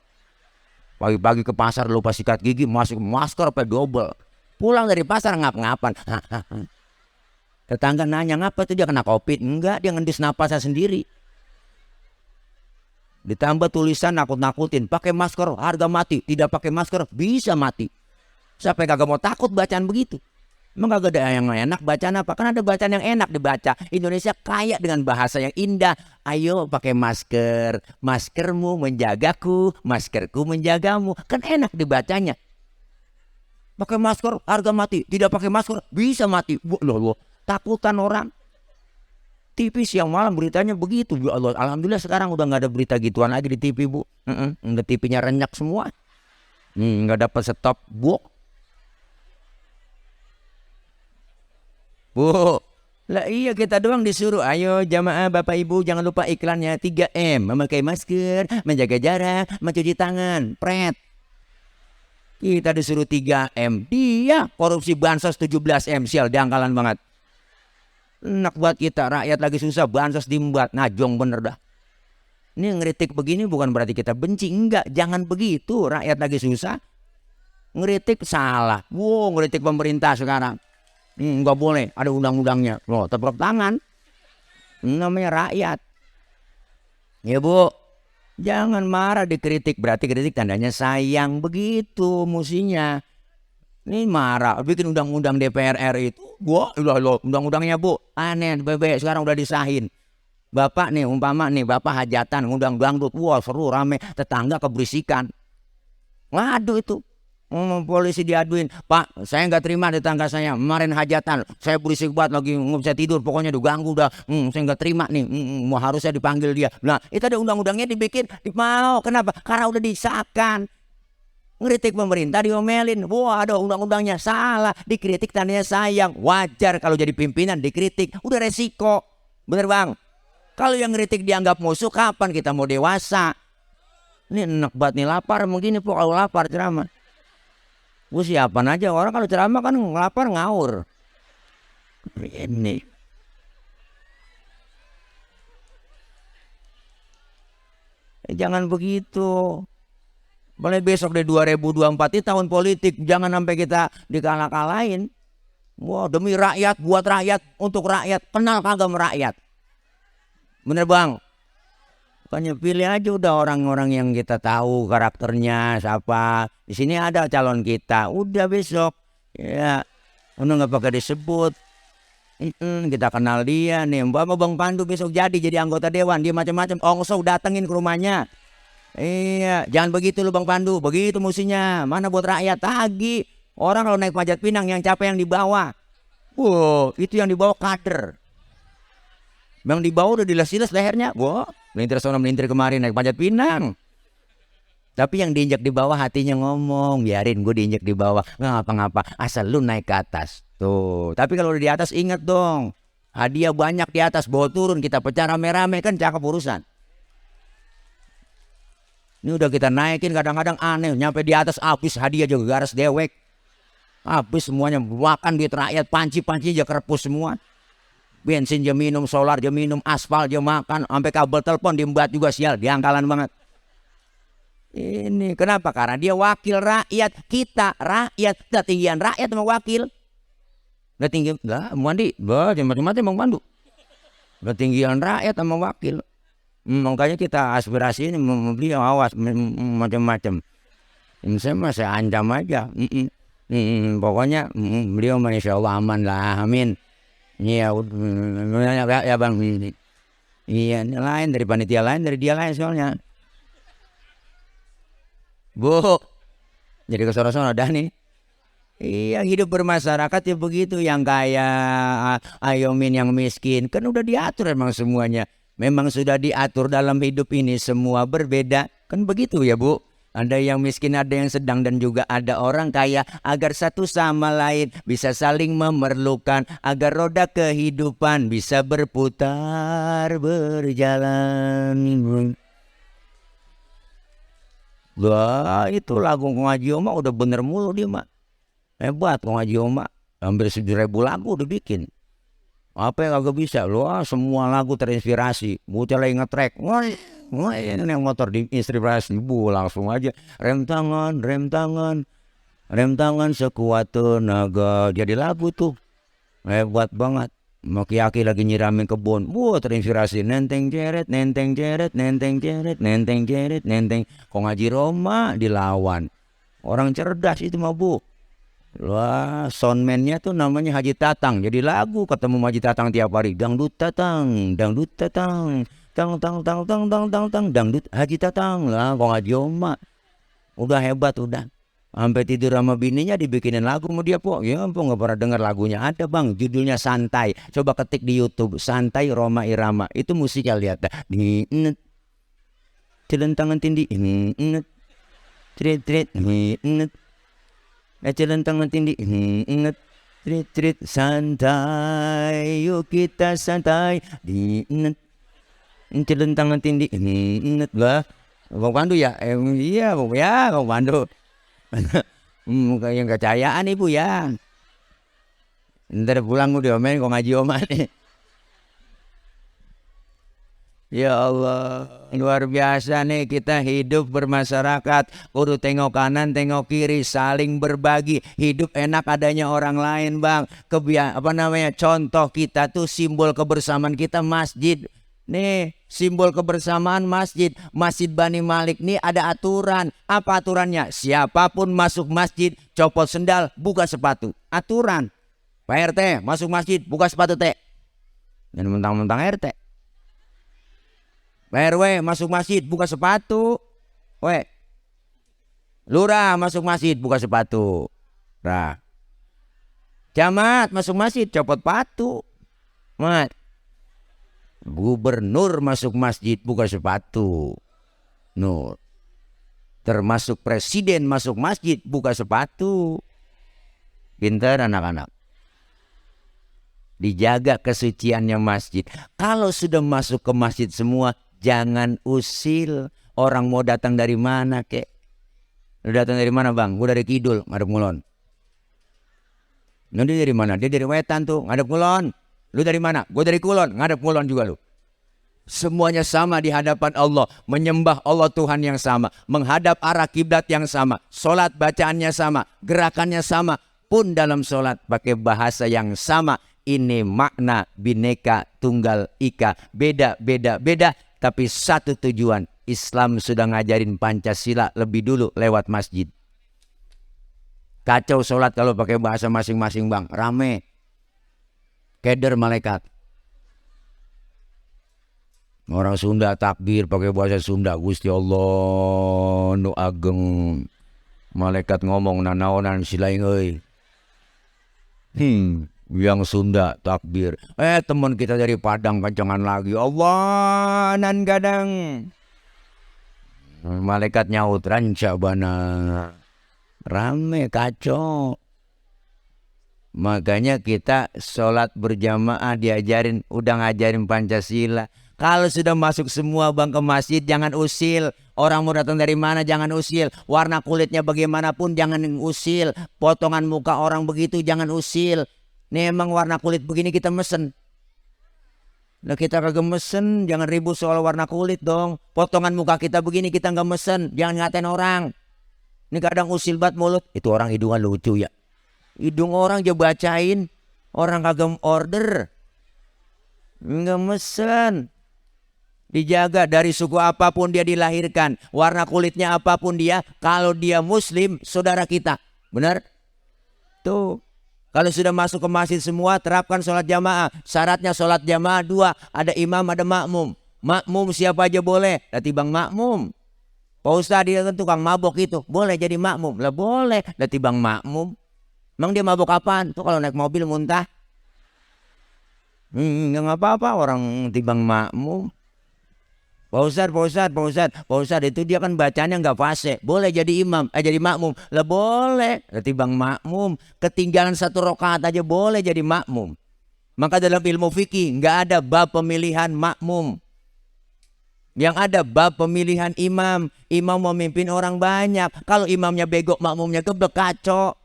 Pagi-pagi ke pasar lupa sikat gigi, masuk masker pakai double. Pulang dari pasar ngap-ngapan. Tetangga nanya, ngapa tuh dia kena covid? Enggak, dia ngendis napasnya sendiri. Ditambah tulisan nakut-nakutin, pakai masker harga mati, tidak pakai masker bisa mati. Siapa yang kagak mau takut bacaan begitu? Emang kagak ada yang enak bacaan apa? Kan ada bacaan yang enak dibaca. Indonesia kaya dengan bahasa yang indah. Ayo pakai masker, maskermu menjagaku, maskerku menjagamu. Kan enak dibacanya. Pakai masker harga mati, tidak pakai masker bisa mati. Loh. Takutan orang. TV siang malam beritanya begitu. Ya Allah, alhamdulillah sekarang udah nggak ada berita gituan lagi di TV bu. Udah TV-nya renyak semua. Nggak dapat stop bu. Bu, lah iya kita doang disuruh. Ayo jamaah bapak ibu jangan lupa iklannya 3M. Memakai masker, menjaga jarak, mencuci tangan. Pret. Kita disuruh 3M. Dia korupsi bansos 17M. Sial, diangkalan banget. Enak buat kita, rakyat lagi susah, bansos diembat, ngajong bener dah. Ini ngeritik begini bukan berarti kita benci, enggak, jangan begitu, rakyat lagi susah. Ngeritik salah, ngeritik pemerintah sekarang. Enggak boleh, ada undang-undangnya. Loh, tepuk tangan. Namanya rakyat. Ya bu, jangan marah dikritik, berarti kritik tandanya sayang, begitu musinya. Ini marah, bikin undang-undang DPR RI itu. Wah, undang-undangnya bu, aneh, bebek sekarang udah disahin. Bapak nih, umpama nih, bapak hajatan, ngundang dangdut, wah seru, rame, tetangga keberisikan. Waduh itu, Polisi diaduin, Pak, saya nggak terima tetangga saya kemarin hajatan, saya berisik banget lagi nggak bisa tidur, pokoknya udah ganggu dah, saya nggak terima nih, mau harusnya dipanggil dia. Nah itu ada undang-undangnya dibikin, mau kenapa? Karena udah disahkan. Ngeritik pemerintah diomelin, wah ada undang-undangnya, salah, dikritik tandanya sayang, wajar kalau jadi pimpinan dikritik, udah resiko, bener bang? Kalau yang ngeritik dianggap musuh, kapan kita mau dewasa? Ini enak banget nih, lapar mungkin nih, kalau lapar ceramah. Gue siapan aja, orang kalau ceramah kan lapar ngawur. Ini jangan begitu. Mulai besok deh 2024 ini tahun politik, jangan sampai kita dikalah-kalahin. Wah demi rakyat, buat rakyat, untuk rakyat, kenal kagak merakyat. Bener bang? Makanya pilih aja udah orang-orang yang kita tahu karakternya siapa. Di sini ada calon kita. Udah besok ya, udah nggak pakai disebut. Kita kenal dia nih. Mbak Bang Pandu besok jadi anggota dewan. Dia macam-macam. Ongso datengin ke rumahnya. Iya, jangan begitu lu Bang Pandu. Begitu musinya. Mana buat rakyat tagi. Orang kalau naik Panjat Pinang yang capek yang di bawah. Wow, itu yang di bawah kader. Yang di bawah udah diles-iles lehernya. Wah, melintir sana melintir kemarin naik Panjat Pinang. Tapi yang diinjak di bawah hatinya ngomong, biarin gue diinjak di bawah, nggak ngapa-ngapa, asal lu naik ke atas. Tuh, tapi kalau udah di atas ingat dong, hadiah banyak di atas, bawa turun kita pecah rame-rame kan cakep urusan. Ini udah kita naikin kadang-kadang aneh, nyampe di atas habis hadiah juga garas dewek. Habis semuanya makan duit rakyat, panci-panci aja kerepus semua. Bensin dia minum, solar dia minum, aspal dia makan, sampai kabel telepon diembat juga sial, diangkalan banget. Ini kenapa? Karena dia wakil rakyat, kita rakyat, ketinggian rakyat sama wakil. Udah tinggi, lah mandi, macam-macam Bang Pandu. Ketinggian rakyat sama wakil. Makanya kita aspirasi ini membeli awas macam-macam. Saya masih ancam aja. Pokoknya beliau insya Allah aman lah, amin. Iya, ya bang ini. Iya, ini lain dari panitia lain, dari dia lain soalnya. Bu, jadi kesana-sana dah nih. Iya, hidup bermasyarakat ya begitu, yang kaya ayomin yang miskin, kan udah diatur emang semuanya. Memang sudah diatur dalam hidup ini semua berbeda, kan begitu ya Bu. Ada yang miskin, ada yang sedang, dan juga ada orang kaya, agar satu sama lain bisa saling memerlukan, agar roda kehidupan bisa berputar, berjalan. Wah, itu lagu Kong Haji Oma udah bener mulu dia mak. Hebat Kong Haji Oma, hampir 7.000 lagu udah bikin. Apa yang kagak bisa? Wah, semua lagu terinspirasi. Bocah lagi ngetrek. Wah, ini yang motor diinspirasi. Bu, langsung aja rem tangan, rem tangan, rem tangan sekuat tenaga. Jadi lagu tuh hebat banget. Maki-aki lagi nyiramin kebun. Bu, terinspirasi. Nenteng jeret, nenteng jeret, nenteng jeret, nenteng jeret, nenteng. Kong Haji Roma dilawan. Orang cerdas itu mah Bu. Wah, soundman-nya tuh namanya Haji Tatang. Jadi lagu ketemu Haji Tatang tiap hari. Dangdut Tatang, dangdut Tatang, tang tang tang tang tang tang tang, dangdut Haji Tatang lah. Kong Haji Oma udah hebat udah. Sampai tidur sama bininya dibikinin lagu sama dia po. Ya ampun, nggak pernah dengar lagunya. Ada bang, judulnya Santai. Coba ketik di YouTube, Santai Roma Irama. Itu musikal, lihat dah. Di celentangan tindi, tret tret, celentang tindi, trit trit, santai, yuk kita santai, di celentang tindi, lah, Bang Pandu ya, iya Bang ya, Bang Pandu, kayak nggak percayaan ibu ya, ntar pulang udah main Kong Haji Oma nih. Ya Allah, luar biasa nih kita hidup bermasyarakat. Kudu tengok kanan, tengok kiri, saling berbagi. Hidup enak adanya orang lain, Bang. Contoh kita tuh simbol kebersamaan kita masjid. Nih, simbol kebersamaan masjid. Masjid Bani Malik nih ada aturan. Apa aturannya? Siapapun masuk masjid, copot sendal, buka sepatu. Aturan. Pak RT, masuk masjid, buka sepatu teh. Dan mentang-mentang RT. Pak RW masuk masjid buka sepatu. Lurah masuk masjid buka sepatu. Nah. Camat masuk masjid copot patu. Mat. Gubernur masuk masjid buka sepatu. Nur. Termasuk presiden masuk masjid buka sepatu. Pintar anak-anak. Dijaga kesuciannya masjid. Kalau sudah masuk ke masjid semua, jangan usil. Orang mau datang dari mana kek? Lu datang dari mana bang? Gue dari Kidul, ngadep ngulon. Lu dia dari mana? Dia dari Wetan tuh, ngadep ngulon. Lu dari mana? Gue dari Kulon, ngadep ngulon juga lu. Semuanya sama di hadapan Allah. Menyembah Allah Tuhan yang sama. Menghadap arah kiblat yang sama. Solat bacaannya sama. Gerakannya sama. Pun dalam solat pakai bahasa yang sama. Ini makna Bhinneka Tunggal Ika. Beda. Tapi satu tujuan. Islam sudah ngajarin Pancasila lebih dulu lewat masjid. Kacau sholat kalau pakai bahasa masing-masing bang. Rame. Keder malaikat. Orang Sunda takbir pakai bahasa Sunda. Gusti Allah nu ageng. Malaikat ngomong nanaonan silaing euy. Yang Sunda takbir. Teman kita dari Padang kencengan lagi. Allah nan gadang. Malaikat nyaut ranca bana. Rame kacau. Makanya kita sholat berjamaah diajarin. Udah ngajarin Pancasila. Kalau sudah masuk semua bang ke masjid jangan usil. Orang mau datang dari mana jangan usil. Warna kulitnya bagaimanapun jangan usil. Potongan muka orang begitu jangan usil. Nih emang warna kulit begini kita mesen. Nah kita kagak mesen, jangan ribut soal warna kulit dong. Potongan muka kita begini kita nggak mesen, jangan ngatain orang. Ini kadang usil banget mulut. Itu orang hidungan lucu ya. Hidung orang aja bacain, orang kagak order. Nggak mesen. Dijaga dari suku apapun dia dilahirkan, warna kulitnya apapun dia, kalau dia muslim saudara kita. Benar? Tuh. Kalau sudah masuk ke masjid semua terapkan sholat jamaah. Syaratnya sholat jamaah 2. Ada imam ada makmum. Makmum siapa aja boleh. Dati bang makmum. Pak Ustadz dia kan tukang mabok itu. Boleh jadi makmum. Lah boleh. Dati bang makmum. Emang dia mabok apaan? Tuh kalau naik mobil muntah. Nggak apa-apa orang tibang makmum. Pak Ustadz itu dia kan bacanya nggak fase. Boleh jadi imam, jadi makmum. Lah boleh, ketimbang makmum. Ketinggalan 1 rakaat aja boleh jadi makmum. Maka dalam ilmu fikih nggak ada bab pemilihan makmum. Yang ada bab pemilihan imam. Imam memimpin orang banyak. Kalau imamnya bego, makmumnya geblek kacau.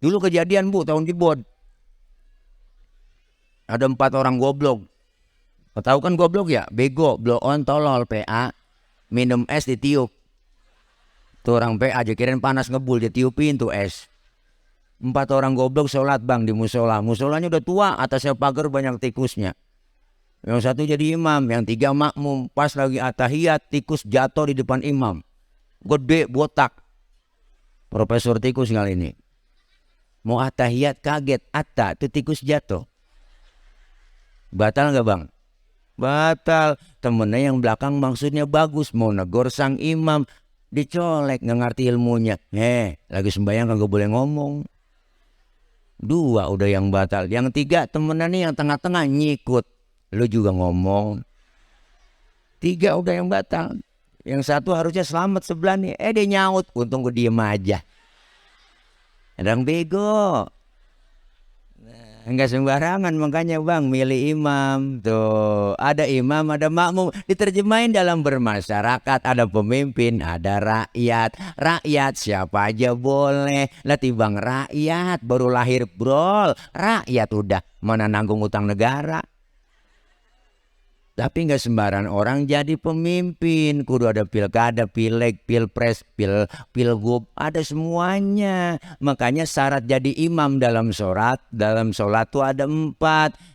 Dulu kejadian bu, tahun Jebon. Ada 4 orang goblok. Kau tahu kan goblok ya? Bego, blow on, tolol, PA. Minum es ditiup. Tuh orang PA aja kirain panas ngebul, dia tiupin tuh es. 4 orang goblok sholat bang di musola. Musolanya udah tua, atasnya pagar banyak tikusnya. Yang 1 jadi imam, yang 3 makmum. Pas lagi atahiyat, tikus jatuh di depan imam. Gede, botak. Profesor tikus kali ini. Mau atahiyat kaget, tuh tikus jatuh. Batal nggak bang? Batal. Temennya yang belakang maksudnya bagus, mau negor sang imam, dicolek nggak ngerti ilmunya. Lagi sembahyang kagak boleh ngomong. 2 udah yang batal. Yang 3 temennya nih yang tengah-tengah nyikut, lu juga ngomong. 3 udah yang batal. Yang 1 harusnya selamat sebelah nih. Dia nyaut, untung gue diem aja. Ada yang bego. Enggak sembarangan makanya bang milih imam. Tuh ada imam ada makmum. Diterjemahin dalam bermasyarakat. Ada pemimpin ada rakyat. Rakyat siapa aja boleh. Lah tibang rakyat baru lahir brol. Rakyat udah mana nanggung utang negara. Tapi nggak sembarangan orang jadi pemimpin. Kudu ada pilkada, pileg, pilpres, pilgub, ada semuanya. Makanya syarat jadi imam dalam sholat tuh ada 4.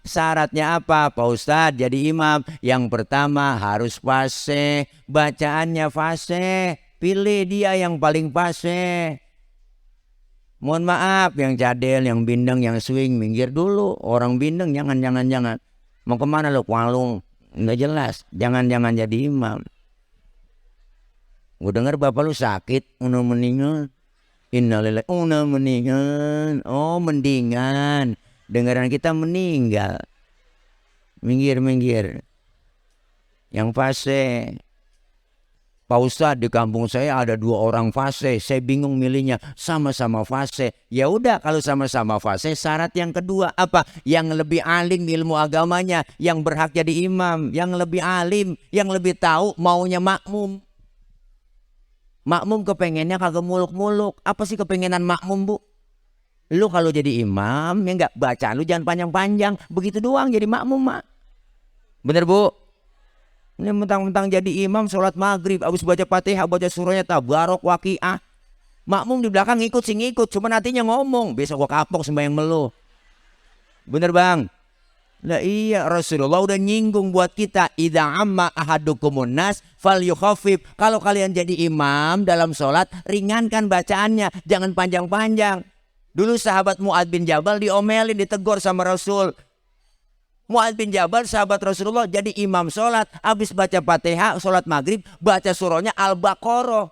Syaratnya apa Pak Ustadz jadi imam? Yang pertama harus fase, bacaannya fase. Pilih dia yang paling fase. Mohon maaf yang cadel, yang bindeng, yang swing, minggir dulu. Orang bindeng jangan. Mau kemana lo? Kualung. Nggak jelas, jangan jadi imam. Gue denger bapak lu sakit, udah meninggal. Innalillahi, udah mendingan. Oh mendingan. Dengaran kita meninggal. Minggir. Yang fase. Pak Ustadz, di kampung saya ada 2 orang fase, saya bingung milihnya, sama-sama fase. Ya udah, kalau sama-sama fase, syarat yang kedua apa? Yang lebih alim ilmu agamanya, yang berhak jadi imam, yang lebih alim, yang lebih tahu maunya makmum. Makmum kepengennya kagak muluk-muluk. Apa sih kepengenan makmum, Bu? Lu kalau jadi imam, ya enggak, bacaan lu jangan panjang-panjang, begitu doang jadi makmum, Mak. Bener, Bu? Ini mentang-mentang jadi imam sholat maghrib, habis baca Fatihah, baca surahnya Tabarok, Waqiah. Makmum di belakang ngikut sih ngikut, cuma nantinya ngomong, besok gua kapok sembahyang melu. Bener bang? Lah iya, Rasulullah udah nyinggung buat kita, idza amma ahadukumun nas falyukhaffif. Kalau kalian jadi imam dalam sholat, ringankan bacaannya, jangan panjang-panjang. Dulu sahabat Mu'adz bin Jabal diomelin, ditegur sama Rasul. Mu'adz bin Jabal sahabat Rasulullah jadi imam sholat, habis baca Fatihah sholat maghrib, baca surahnya Al-Baqarah.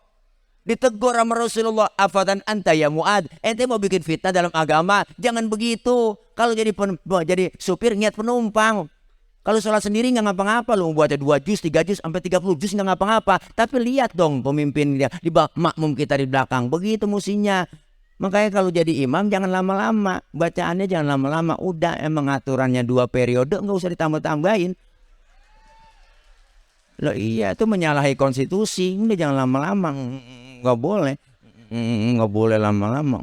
Ditegur sama Rasulullah, afatan anta ya Mu'adz, ente mau bikin fitnah dalam agama, jangan begitu. Kalau jadi supir niat penumpang. Kalau sholat sendiri nggak ngapa-ngapa, lu baca 2 juz, 3 juz, sampai 30 juz nggak ngapa-ngapa. Tapi lihat dong pemimpin dia, di makmum kita di belakang, begitu musinya. Makanya kalau jadi imam jangan lama-lama, bacaannya jangan lama-lama. Udah, emang aturannya 2 periode, nggak usah ditambah-tambahin. Loh iya, itu menyalahi konstitusi. Udah jangan lama-lama, nggak boleh. Nggak boleh lama-lama,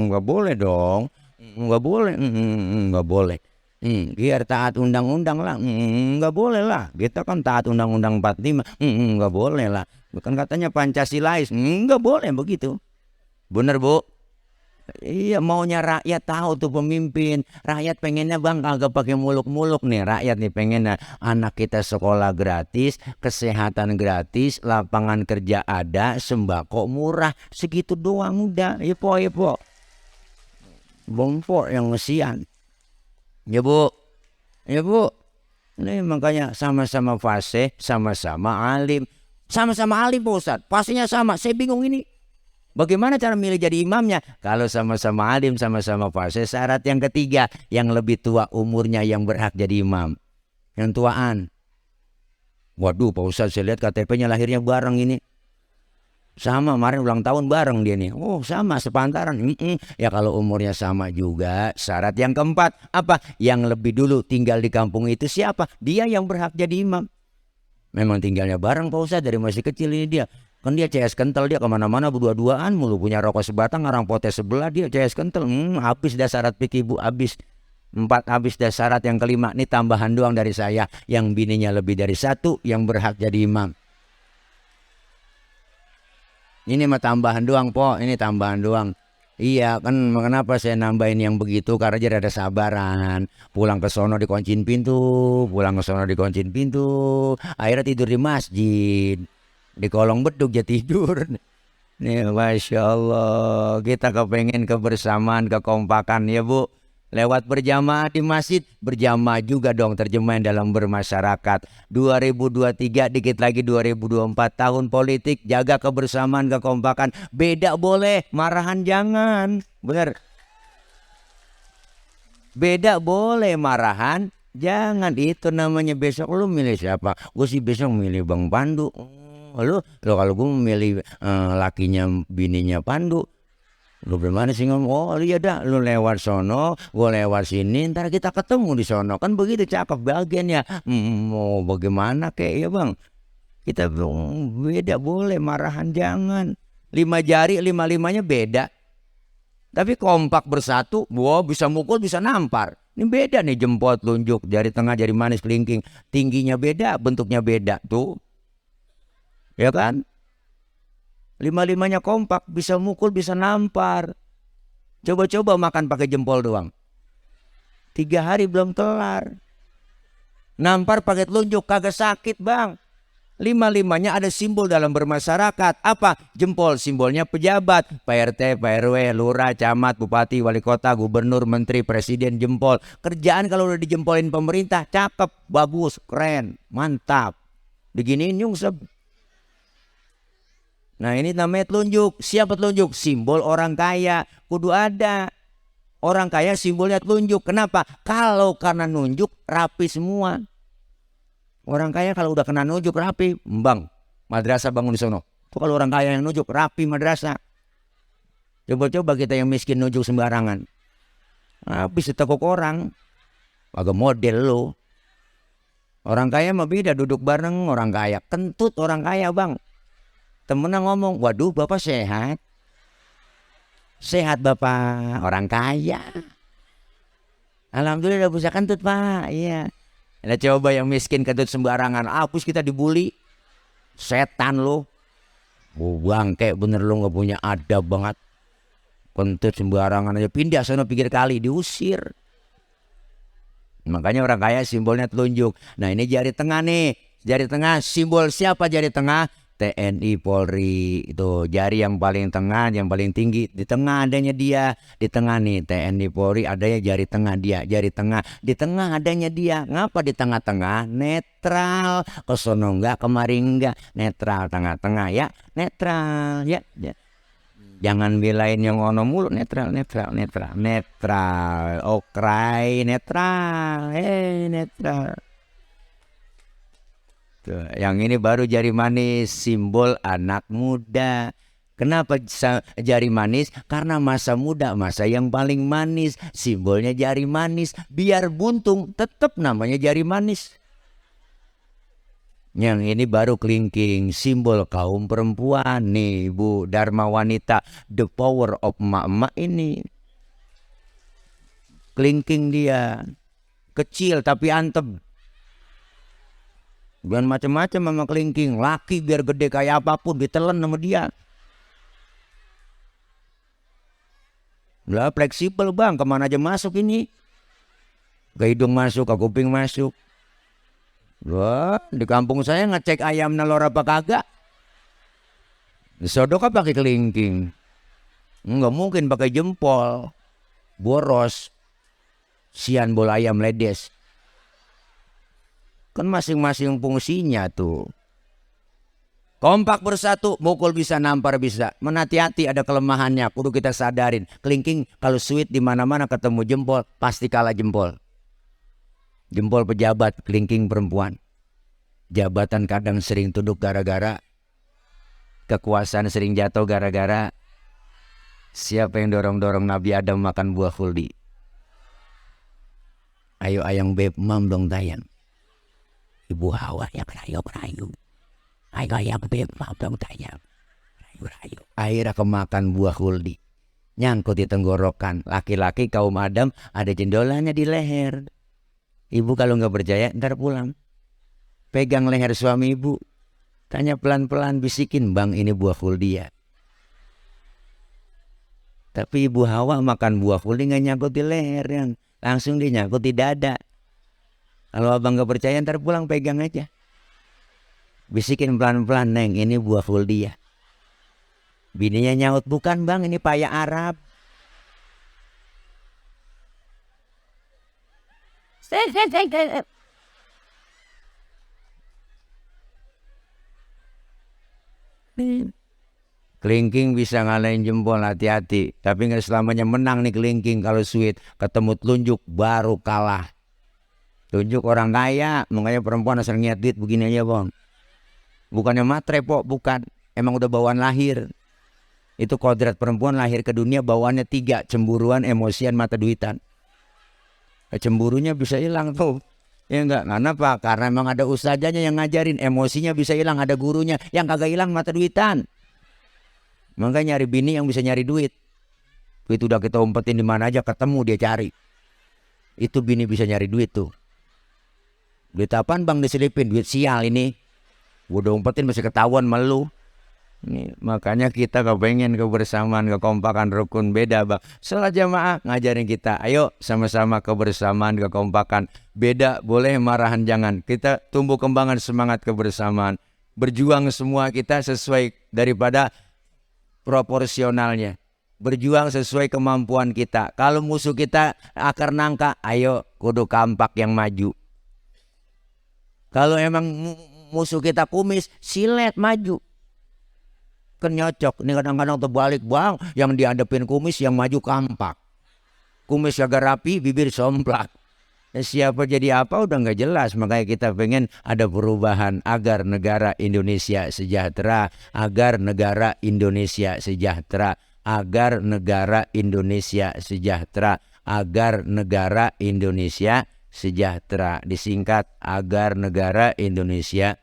nggak boleh dong. Nggak boleh, nggak boleh. Biar taat undang-undang lah, nggak boleh lah. Kita kan taat undang-undang 45, nggak boleh lah. Bukan katanya Pancasilais, nggak boleh begitu. Bener, Bu? Iya, maunya rakyat tahu tuh pemimpin. Rakyat pengennya bang kagak pakai muluk-muluk nih. Rakyat nih pengennya anak kita sekolah gratis, kesehatan gratis, lapangan kerja ada, sembako murah. Segitu doang udah. Ya po. Bongpo yang ngesian. Ya Bu. Ini makanya sama-sama fase, sama-sama alim. Sama-sama alim Pak Ustadz. Fasenya sama. Saya bingung ini. Bagaimana cara milih jadi imamnya? Kalau sama-sama alim, sama-sama fase. Syarat yang ketiga, yang lebih tua umurnya yang berhak jadi imam. Yang tuaan. Waduh Pak Ustadz, saya lihat KTP-nya lahirnya bareng ini. Sama, kemarin ulang tahun bareng dia nih. Oh sama, sepantaran. Ya kalau umurnya sama juga. Syarat yang keempat, apa? Yang lebih dulu tinggal di kampung itu siapa? Dia yang berhak jadi imam. Memang tinggalnya bareng Pak Ustadz, dari masih kecil ini dia. Kan dia CS kental, dia kemana-mana berdua-duaan mulu, punya rokok sebatang, ngarang potes sebelah, dia CS kental. Habis dah syarat pikir Bu, habis. 4 habis dah syarat. Yang kelima, ini tambahan doang dari saya. Yang bininya lebih dari 1 yang berhak jadi imam. Ini mah tambahan doang Po, ini tambahan doang. Iya kan, kenapa saya nambahin yang begitu? Karena jadi ada sabaran. Pulang ke sono dikuncin pintu, akhirnya tidur di masjid. Di kolong beduk ya tidur. Nih Masya Allah, kita kepengen kebersamaan, kekompakan ya Bu. Lewat berjamaah di masjid, berjamaah juga dong terjemahan dalam bermasyarakat. 2023 dikit lagi 2024, tahun politik, jaga kebersamaan, kekompakan. Beda boleh, marahan jangan. Bener. Beda boleh, marahan jangan. Itu namanya besok lu milih siapa? Gue sih besok milih Bang Pandu. Lu kalau gue memilih lakinya bininya Pandu, lu bagaimana sih ngomong? Oh iya dah, lu lewat sono, gue lewat sini, ntar kita ketemu di sono, kan begitu cakep bagiannya. Mau bagaimana kayak ya bang? Kita beda boleh, marahan jangan. 5 jari 5-5-nya beda, tapi kompak bersatu, bisa mukul bisa nampar. Ini beda nih, jempol telunjuk, jari tengah, jari manis, kelingking, tingginya beda, bentuknya beda tuh. Ya kan? 5-5-nya kompak, bisa mukul, bisa nampar. Coba-coba makan pakai jempol doang. 3 hari belum kelar. Nampar pakai telunjuk kagak sakit bang. 5-5-nya ada simbol dalam bermasyarakat. Apa? Jempol, simbolnya pejabat. Pak RT, Pak RW, lurah, camat, bupati, wali kota, gubernur, menteri, presiden, jempol. Kerjaan kalau udah dijempolin pemerintah, cakep, bagus, keren, mantap. Diginiin nyungsep. Nah ini namanya telunjuk. Siapa telunjuk? Simbol orang kaya. Kudu ada. Orang kaya simbolnya telunjuk. Kenapa? Kalau karena nunjuk rapi semua. Orang kaya kalau udah kena nunjuk rapi. Bang, madrasah bangun di sono. Itu kalau orang kaya yang nunjuk rapi madrasah. Coba-coba kita yang miskin nunjuk sembarangan. Habis ditekuk orang. Agak model lo. Orang kaya mah beda, duduk bareng orang kaya. Kentut orang kaya bang. Temennya ngomong, waduh bapak sehat. Sehat bapak, orang kaya. Alhamdulillah udah bisa kentut pak. Iya. Nah, coba yang miskin kentut sembarangan. Hapus kita dibully. Setan lo. Bangke bener lo gak punya adab banget. Kentut sembarangan aja. Pindah sana pinggir kali, diusir. Makanya orang kaya simbolnya telunjuk. Nah ini jari tengah nih. Jari tengah simbol siapa jari tengah? TNI Polri. Itu jari yang paling tengah, yang paling tinggi. Di tengah adanya dia. Di tengah nih TNI Polri adanya jari tengah dia. Jari tengah. Di tengah adanya dia. Ngapa di tengah-tengah? Netral. Kesono enggak, kemari enggak. Netral tengah-tengah ya. Netral ya. Jangan belain yang ngono mulu. Netral. Okrai netral. Netral. Tuh, yang ini baru jari manis, simbol anak muda. Kenapa jari manis? Karena masa muda, masa yang paling manis. Simbolnya jari manis. Biar buntung, tetap namanya jari manis. Yang ini baru kelingking, simbol kaum perempuan nih Bu Dharma wanita, the power of emak-emak ini. Kelingking dia, kecil tapi antep. Bukan macam-macam sama kelingking, laki biar gede kayak apapun ditelan sama dia. Lah fleksibel bang, kemana aja masuk ini. Ke hidung masuk, ke kuping masuk. Wah, di kampung saya ngecek ayam nelor apa kagak. Sodok apa pakai kelingking? Enggak mungkin pakai jempol. Boros. Sian bola ayam ledes. Kan masing-masing fungsinya tuh. Kompak bersatu, mukul bisa, nampar bisa. Menhati-hati ada kelemahannya, kudu kita sadarin. Kelingking kalau sweet di mana-mana ketemu jempol, pasti kalah jempol. Jempol pejabat, kelingking perempuan. Jabatan kadang sering tunduk gara-gara. Kekuasaan sering jatuh gara-gara. Siapa yang dorong-dorong Nabi Adam makan buah khuldi? Ayo ayang beb mam dong tayang. Ibu Hawa yang rayu-rayu. Ayo ayang beb mam dong tayang. Rayu-rayu. Akhirnya kemakan buah khuldi. Nyangkut di tenggorokan. Laki-laki kaum Adam ada jendolannya di leher. Ibu kalau nggak percaya ntar pulang. Pegang leher suami ibu. Tanya pelan-pelan, bisikin, bang ini buah khuldi ya. Tapi ibu Hawa makan buah khuldi nggak nyangkut di leher, yang langsung dia nyangkut di dada. Kalau abang nggak percaya ntar pulang pegang aja. Bisikin pelan-pelan, neng ini buah khuldi ya. Bininya nyaut, bukan bang ini paya Arab. Kelingking bisa ngalahin jempol, hati-hati. Tapi nggak selamanya menang nih kelingking. Kalau sweet ketemu telunjuk baru kalah. Telunjuk orang kaya, makanya perempuan asal niat duit begini aja bang. Bukannya matre pok, bukan. Emang udah bawaan lahir. Itu kodrat perempuan lahir ke dunia bawaannya 3. Cemburuan, emosian, mata duitan. Cemburunya bisa hilang tuh. Ya enggak, kenapa? Karena emang ada ustazanya yang ngajarin. Emosinya bisa hilang, ada gurunya. Yang kagak hilang mata duitan. Makanya nyari bini yang bisa nyari duit. Duit udah kita umpetin di mana aja ketemu dia cari. Itu bini bisa nyari duit tuh. Duit apaan bang diselipin? Duit sial ini. Udah umpetin masih ketahuan malu. Ini, makanya kita kepengen kebersamaan, kekompakan, rukun. Beda bang. Salat jamaah ngajarin kita. Ayo sama-sama kebersamaan, kekompakan. Beda boleh, marahan jangan. Kita tumbuh kembangan semangat kebersamaan. Berjuang semua kita sesuai daripada proporsionalnya. Berjuang sesuai kemampuan kita. Kalau musuh kita akar nangka, ayo kudu kampak yang maju. Kalau emang musuh kita kumis, silet maju. kan nyocok. Ini kadang-kadang terbalik bang, yang dihadapin kumis yang maju kampak. Kumis agak rapi, bibir somplak. Siapa jadi apa udah nggak jelas. Makanya kita pengen ada perubahan agar negara Indonesia sejahtera, agar negara Indonesia sejahtera, agar negara Indonesia sejahtera, agar negara Indonesia sejahtera. Disingkat agar negara Indonesia.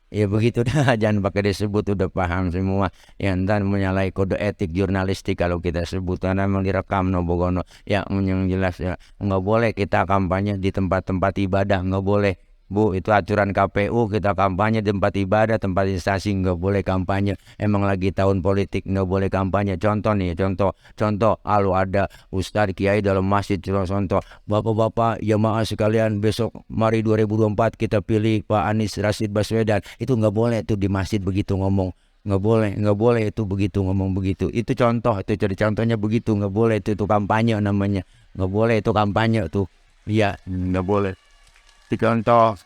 Ya begitu dah, jangan pakai disebut, udah paham semua. Yang ntar menyalahi kode etik jurnalistik kalau kita sebut, karena memang direkam no bogono. Ya yang jelas ya nggak boleh kita kampanye di tempat-tempat ibadah, nggak boleh. Bu, itu aturan KPU, kita kampanye di tempat ibadah, tempat instansi nggak boleh kampanye. Emang lagi tahun politik nggak boleh kampanye. Contoh nih, contoh, kalau ada ustadz kiai dalam masjid, contoh, bapak-bapak jamaah sekalian, besok mari 2024 kita pilih Pak Anies Rashid Baswedan. Itu nggak boleh tuh di masjid begitu ngomong. Nggak boleh itu begitu ngomong begitu. Itu contoh, itu jadi contohnya begitu, nggak boleh itu kampanye namanya. Nggak boleh itu kampanye tuh. Iya, nggak boleh. Itu contoh.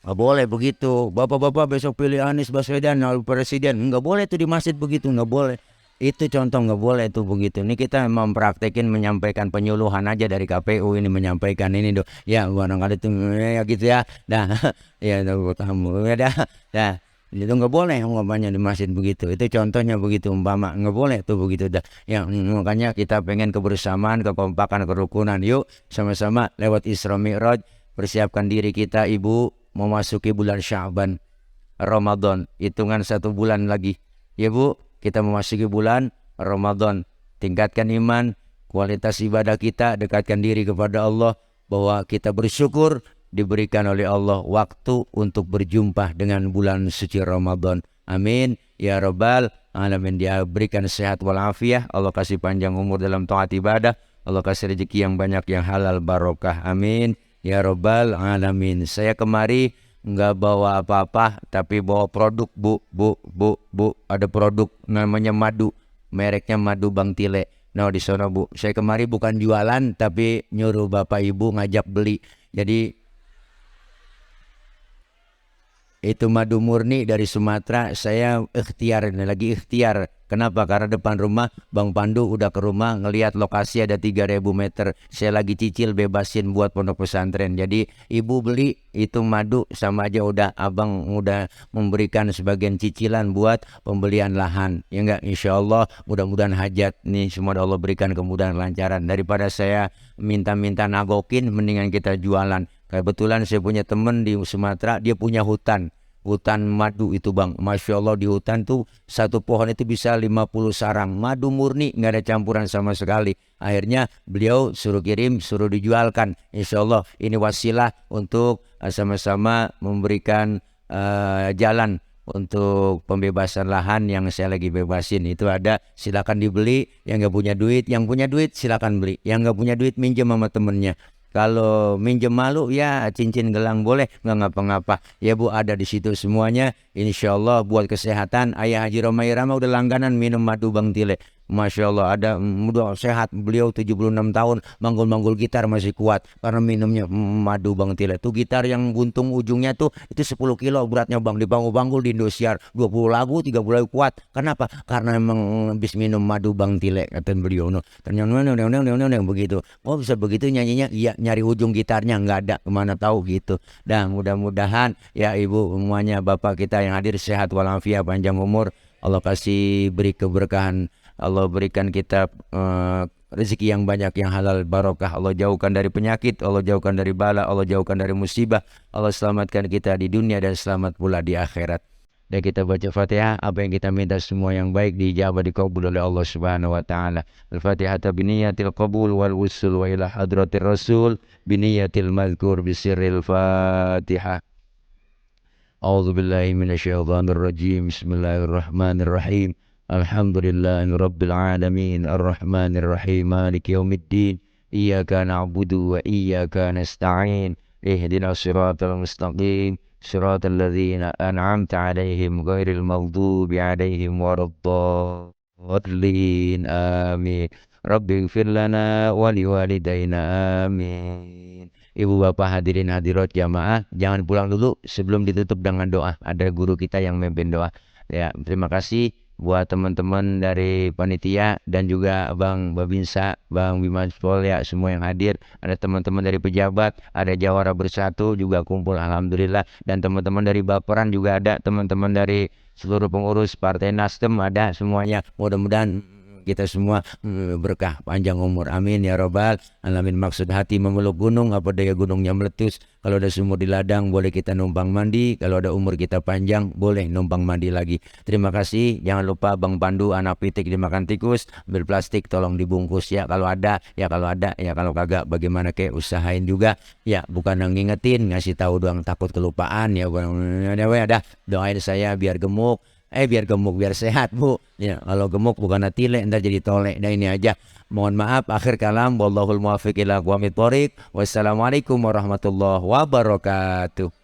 Nggak boleh begitu. Bapak-bapak besok pilih Anies Baswedan lalu presiden. Nggak boleh itu di masjid begitu, nggak boleh. Itu contoh nggak boleh itu begitu. Ini kita mempraktekin menyampaikan penyuluhan aja dari KPU ini, menyampaikan ini dong. Ya barangkali itu ya gitu ya. Dah ya kamu ya dah. Dah itu nggak boleh umpamanya di masjid begitu. Itu contohnya begitu umpama nggak boleh tuh begitu dah. Ya makanya kita pengen kebersamaan, kekompakan, kerukunan. Yuk sama-sama lewat Isra Mi'raj persiapkan diri kita ibu memasuki bulan Sya'ban, Ramadan, hitungan 1 bulan lagi. Ya Bu, kita memasuki bulan Ramadan. Tingkatkan iman, kualitas ibadah kita, dekatkan diri kepada Allah, bahwa kita bersyukur diberikan oleh Allah waktu untuk berjumpa dengan bulan suci Ramadan. Amin ya rabbal alamin. Dia berikan sehat walafiat, Allah kasih panjang umur dalam taat ibadah, Allah kasih rezeki yang banyak yang halal barokah. Amin ya rabbal alamin. Saya kemari nggak bawa apa-apa, tapi bawa produk bu. Ada produk namanya madu, mereknya madu Bang Tile. Nah di sana Bu, saya kemari bukan jualan, tapi nyuruh bapak ibu ngajak beli. Jadi itu madu murni dari Sumatera. Saya ikhtiar, ini lagi ikhtiar. Kenapa? Karena depan rumah Bang Pandu udah ke rumah ngelihat lokasi ada 3.000 meter. Saya lagi cicil bebasin buat pondok pesantren. Jadi ibu beli itu madu sama aja udah abang udah memberikan sebagian cicilan buat pembelian lahan. Ya enggak, insya Allah mudah-mudahan hajat nih semua Allah berikan kemudahan lancaran. Daripada saya minta-minta nagokin, mendingan kita jualan. Kebetulan saya punya temen di Sumatera, dia punya hutan madu itu Bang. Masya Allah di hutan tuh satu pohon itu bisa 50 sarang. Madu murni, nggak ada campuran sama sekali. Akhirnya beliau suruh kirim, suruh dijualkan. Insya Allah ini wasilah untuk sama-sama memberikan jalan untuk pembebasan lahan yang saya lagi bebasin. Itu ada, silakan dibeli. Yang nggak punya duit, yang punya duit silakan beli. Yang nggak punya duit minjem sama temennya. Kalau minjem malu ya cincin gelang boleh, nggak ngapa-ngapa. Ya Bu, ada di situ semuanya. Insya Allah buat kesehatan. Ayah Haji Romai Rama udah langganan minum madu Bang Tile. Masya Allah ada udah sehat. Beliau 76 tahun manggul-manggul gitar masih kuat karena minumnya madu Bang Tile. Tuh gitar yang buntung ujungnya tuh itu 10 kilo beratnya Bang, dibanggul-banggul di Indosiar 20 lagu 30 lagu kuat. Kenapa? Karena emang habis minum madu Bang Tile kata beliau. No. Ternyata begitu. Oh bisa begitu nyanyinya? Iya, nyari ujung gitarnya nggak ada, kemana tahu gitu. Dan mudah-mudahan ya ibu semuanya, bapak kita yang hadir sehat walafiat, panjang umur, Allah kasih beri keberkahan, Allah berikan kita rezeki yang banyak yang halal barokah, Allah jauhkan dari penyakit, Allah jauhkan dari bala, Allah jauhkan dari musibah, Allah selamatkan kita di dunia dan selamat pula di akhirat. Dan kita baca Fatihah, apa yang kita minta semua yang baik dijawab, dikabul oleh Allah Subhanahu wa taala. Al-Fatihah biniyatil qabul wal wusul wa ila hadratir rasul biniyatil mazkur bisirril Fatihah. A'udzu billahi minasyaitonir rajim. Bismillahirrahmanirrahim. Alhamdulillahi rabbil alamin arrahmanir rahim maliki yaumiddin. Iyyaka na'budu wa iyyaka nasta'in. Ihdinas siratal mustaqim. صراط الذين أنعمت عليهم غير المغضوب عليهم ولا الضالين آمين رب اغفر لنا ولوالدينا آمين. Ibu bapak hadirin hadirat jamaah, jangan pulang dulu sebelum ditutup dengan doa. Ada guru kita yang memimpin doa. Ya, terima kasih buat teman-teman dari panitia dan juga Bang Babinsa, Bang Bimaspol ya, semua yang hadir. Ada teman-teman dari pejabat, ada Jawara Bersatu juga kumpul alhamdulillah, dan teman-teman dari Baperan juga ada, teman-teman dari seluruh pengurus Partai Nasdem ada semuanya. Mudah-mudahan kita semua berkah panjang umur, amin ya robbal alamin. Maksud hati memeluk gunung, apa daya gunungnya meletus. Kalau ada sumur di ladang boleh kita numpang mandi, kalau ada umur kita panjang boleh numpang mandi lagi. Terima kasih. Jangan lupa Bang Pandu, anak pitik dimakan tikus, ambil plastik tolong dibungkus ya kalau ada, ya kalau ada, ya kalau kagak bagaimana, kayak usahain juga ya, bukan ngingetin ngasih tahu doang, takut kelupaan ya. Udah doain saya biar gemuk, biar sehat Bu ya. Kalau gemuk bukan tile, ntar jadi tolek. Nah ini aja, mohon maaf, akhir kalam, wallahul muwaffiq ila aqwamit thoriq. Wassalamualaikum warahmatullahi wabarakatuh.